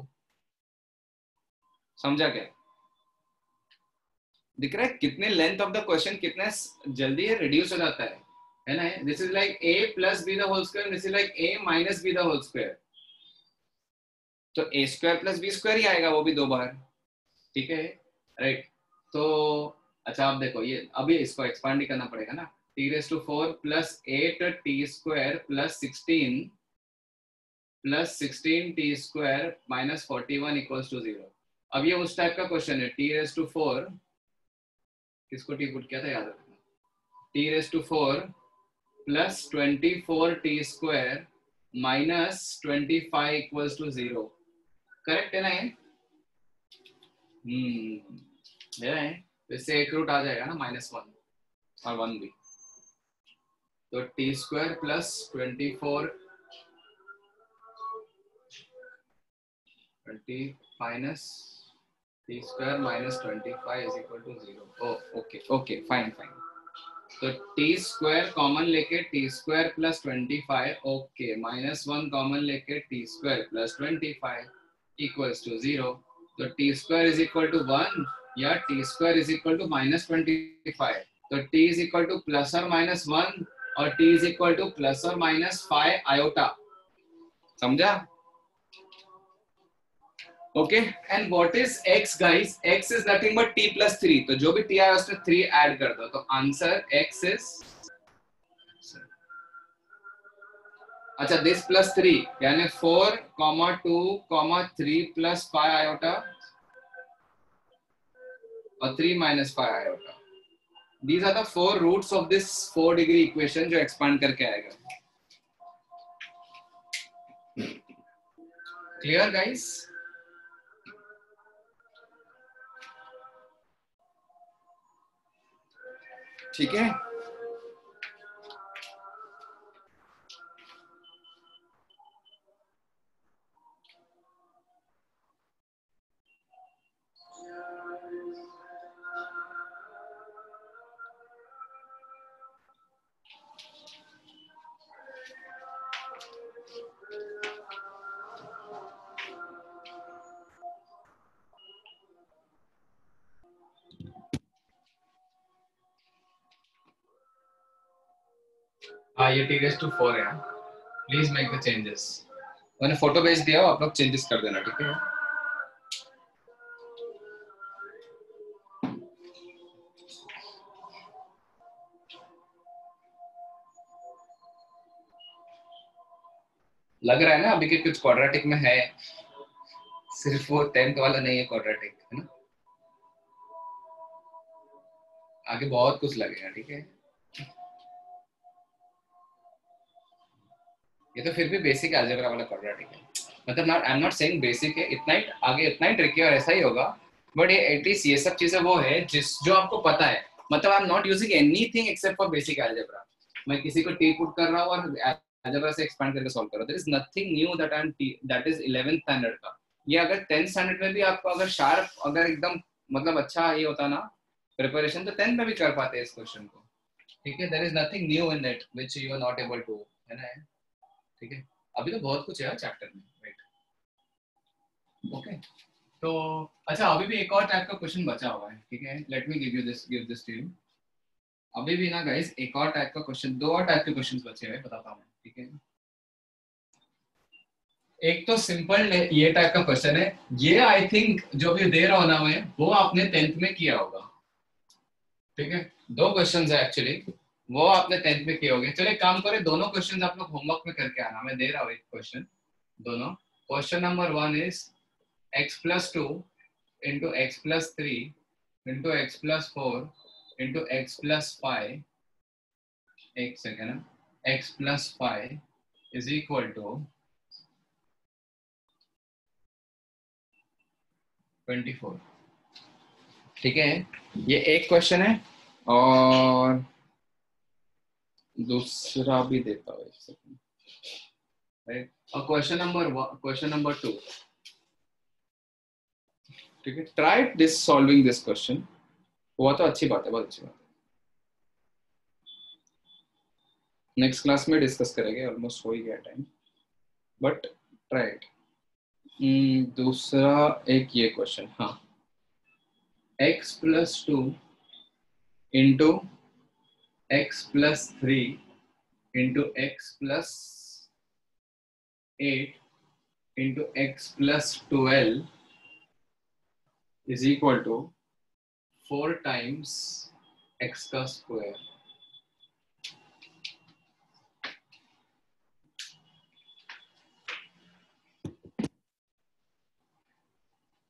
समझा क्या? दिख रहा है कितने लेंथ ऑफ द क्वेश्चन कितने जल्दी रिड्यूस हो जाता है ना? This is like a plus b the whole square, this is like a minus b the whole square। तो a² plus b² ही आएगा, वो भी दो बार, ठीक है? राइट, तो अच्छा आप देखो ये अभी इसको एक्सपांड ही करना पड़ेगा ना। t⁴ plus 8t² plus 16t² minus 41 equals to 0। अब ये उस टाइप का क्वेश्चन है। t⁴ किसको टी पुट किया था याद रखना, t⁴ plus 24t² minus 25 equals to 0। Correct है ना ये? है, इससे एक रूट आ जाएगा ना, -1 और 1 भी। तो t² plus 24 minus t² minus 25 is equal to 0। oh okay fine। तो t² कॉमन लेके t² plus 25, ओके, -1 कॉमन लेके t² plus 25 equals to 0। तो t² is equal to 1 या t² is equal to -25। तो t is equal to plus or minus 1 और t is equal to plus or minus 5 iota। समझा? Okay, and what is x guys? x is nothing but t plus 3। तो जो भी t आया उसमें 3 add कर दो, तो आंसर x इज, अच्छा, दिस प्लस 3 यानी 4, 2, 3 plus 5 iota और 3 minus 5 iota। These are the 4 roots of this 4 degree equation जो expand करके आएगा। Clear guys? ठीक है? हाँ, ये t⁴ है। Please make the changes. मैंने फोटो भेज दिया हो, आप लोग चेंजेस कर देना, ठीक है? लग रहा है ना अभी के कुछ क्वाड्रेटिक में है, सिर्फ वो 10th वाला नहीं है क्वाड्रेटिक, है ना? आगे बहुत कुछ लगेगा, ठीक है? ये तो फिर भी बेसिक अलजेब्रा वाला क्वाड्रेटिक है, मतलब not, I am not saying basic है, इतना ही आगे इतना ही ट्रिकी और ऐसा ही होगा, बट ये एटलीस्ट ये सब चीजें वो है जो आपको पता है। मतलब आई am not using anything except for basic algebra. मैं किसी को टी पुट कर रहा हूँ और अलजेब्रा से एक्सपेंड करके सॉल्व कर रहा हूँ। There is nothing new that is 11th standard का। ये अगर 10th स्टैंडर्ड में भी आपको अगर शार्प, अगर एकदम मतलब अच्छा ये होता ना प्रिपरेशन, तो 10th में भी कर पाते हैं इस क्वेश्चन को, ठीक है? There is nothing new in it which you are not able to, है ना? ठीक है, अभी तो बहुत कुछ है चैप्टर में, राइट? ओके, तो अच्छा अभी भी एक और टाइप का क्वेश्चन बचा हुआ है, ठीक है, let me give this to you. अभी भी ना गाइस एक और टाइप का क्वेश्चन, दो और टाइप के क्वेश्चंस बचे हुए बताता हूँ, ठीक है। एक तो सिंपल ये टाइप का क्वेश्चन है, ये आई थिंक जो भी दे रहा हूं ना मैं, वो आपने 10th में किया होगा, ठीक है। दो क्वेश्चंस है एक्चुअली, वो आपने 10th में किए होंगे। चलिए काम करें, दोनों क्वेश्चंस आप लोग होमवर्क में करके आना, मैं दे रहा हूँ एक क्वेश्चन दोनों। Question number 1 is x+2 into x+3 into x+4 into x+5, एक second, x+5 is equal to 24, ठीक है। ये एक क्वेश्चन है और दूसरा भी देता हूँ, एक सेकेंड, राइट। और क्वेश्चन नंबर 2, ठीक है। Try this solving this question, हुआ तो अच्छी बात है, बहुत अच्छी बात है। नेक्स्ट क्लास में डिस्कस करेंगे, ऑलमोस्ट हो ही गया टाइम, बट ट्राई इट। दूसरा एक ये क्वेश्चन, हाँ, x+2 into x+3 into x+8 into x+12 is equal to 4 times x का स्क्वायर।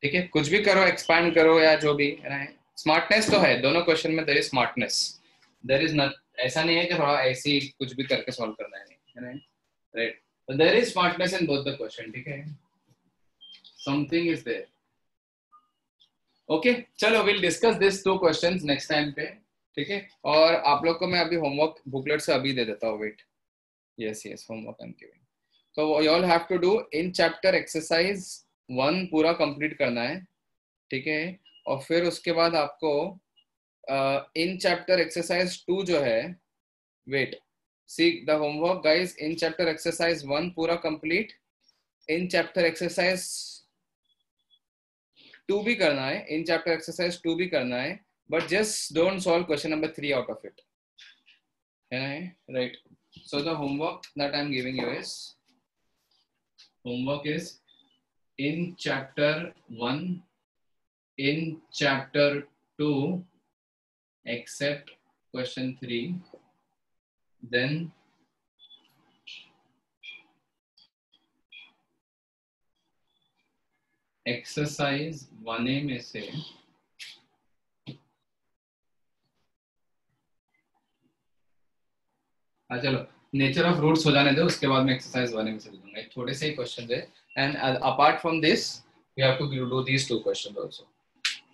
ठीक है, कुछ भी करो, एक्सपैंड करो या जो भी है, स्मार्टनेस तो है दोनों क्वेश्चन में, there is smartness, there is not, ऐसा नहीं है कि थोड़ा ऐसे ही कुछ भी करके सॉल्व करना है, नहीं, राइट। तो there is smartness in both the question, ठीक है, समथिंग इज देयर। ओके, चलो will discuss this two questions next time पे, ठीक है। और आप लोग को मैं अभी होमवर्क बुकलेट से अभी दे देता हूँ, wait, yes homework I am giving. तो you all have to do in chapter exercise 1 पूरा कंप्लीट करना है, ठीक है। और फिर उसके बाद आपको इन चैप्टर एक्सरसाइज 2 जो है, wait, see the homework guys, in chapter exercise 1 पूरा कंप्लीट, इन चैप्टर एक्सरसाइज 2 भी करना है, इन चैप्टर एक्सरसाइज 2 भी करना है, but just don't solve question number 3 out of it, है, right. So the homework that I am giving you is, homework is in chapter 1, in chapter 2 except question 3, then exercise 1A में से चलो nature of roots हो जाने दो, उसके बाद मैं एक्सरसाइज 1A में से दूंगा, थोड़े से ही क्वेश्चन है, and apart from this we have to do these 2 question also.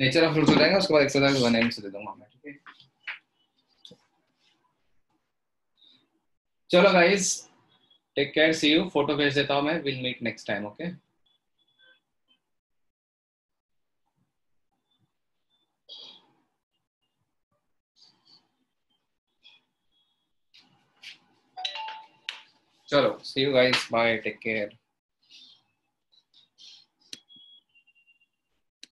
Nature of roots हो जाएगा, उसके बाद एक्सरसाइज 1A में से दे दूंगा मैं, ठीक है। चलो guys, take care, see you, photo भेज देता हूं मैं, will meet next time, okay. चलो, see you guys, bye, take care.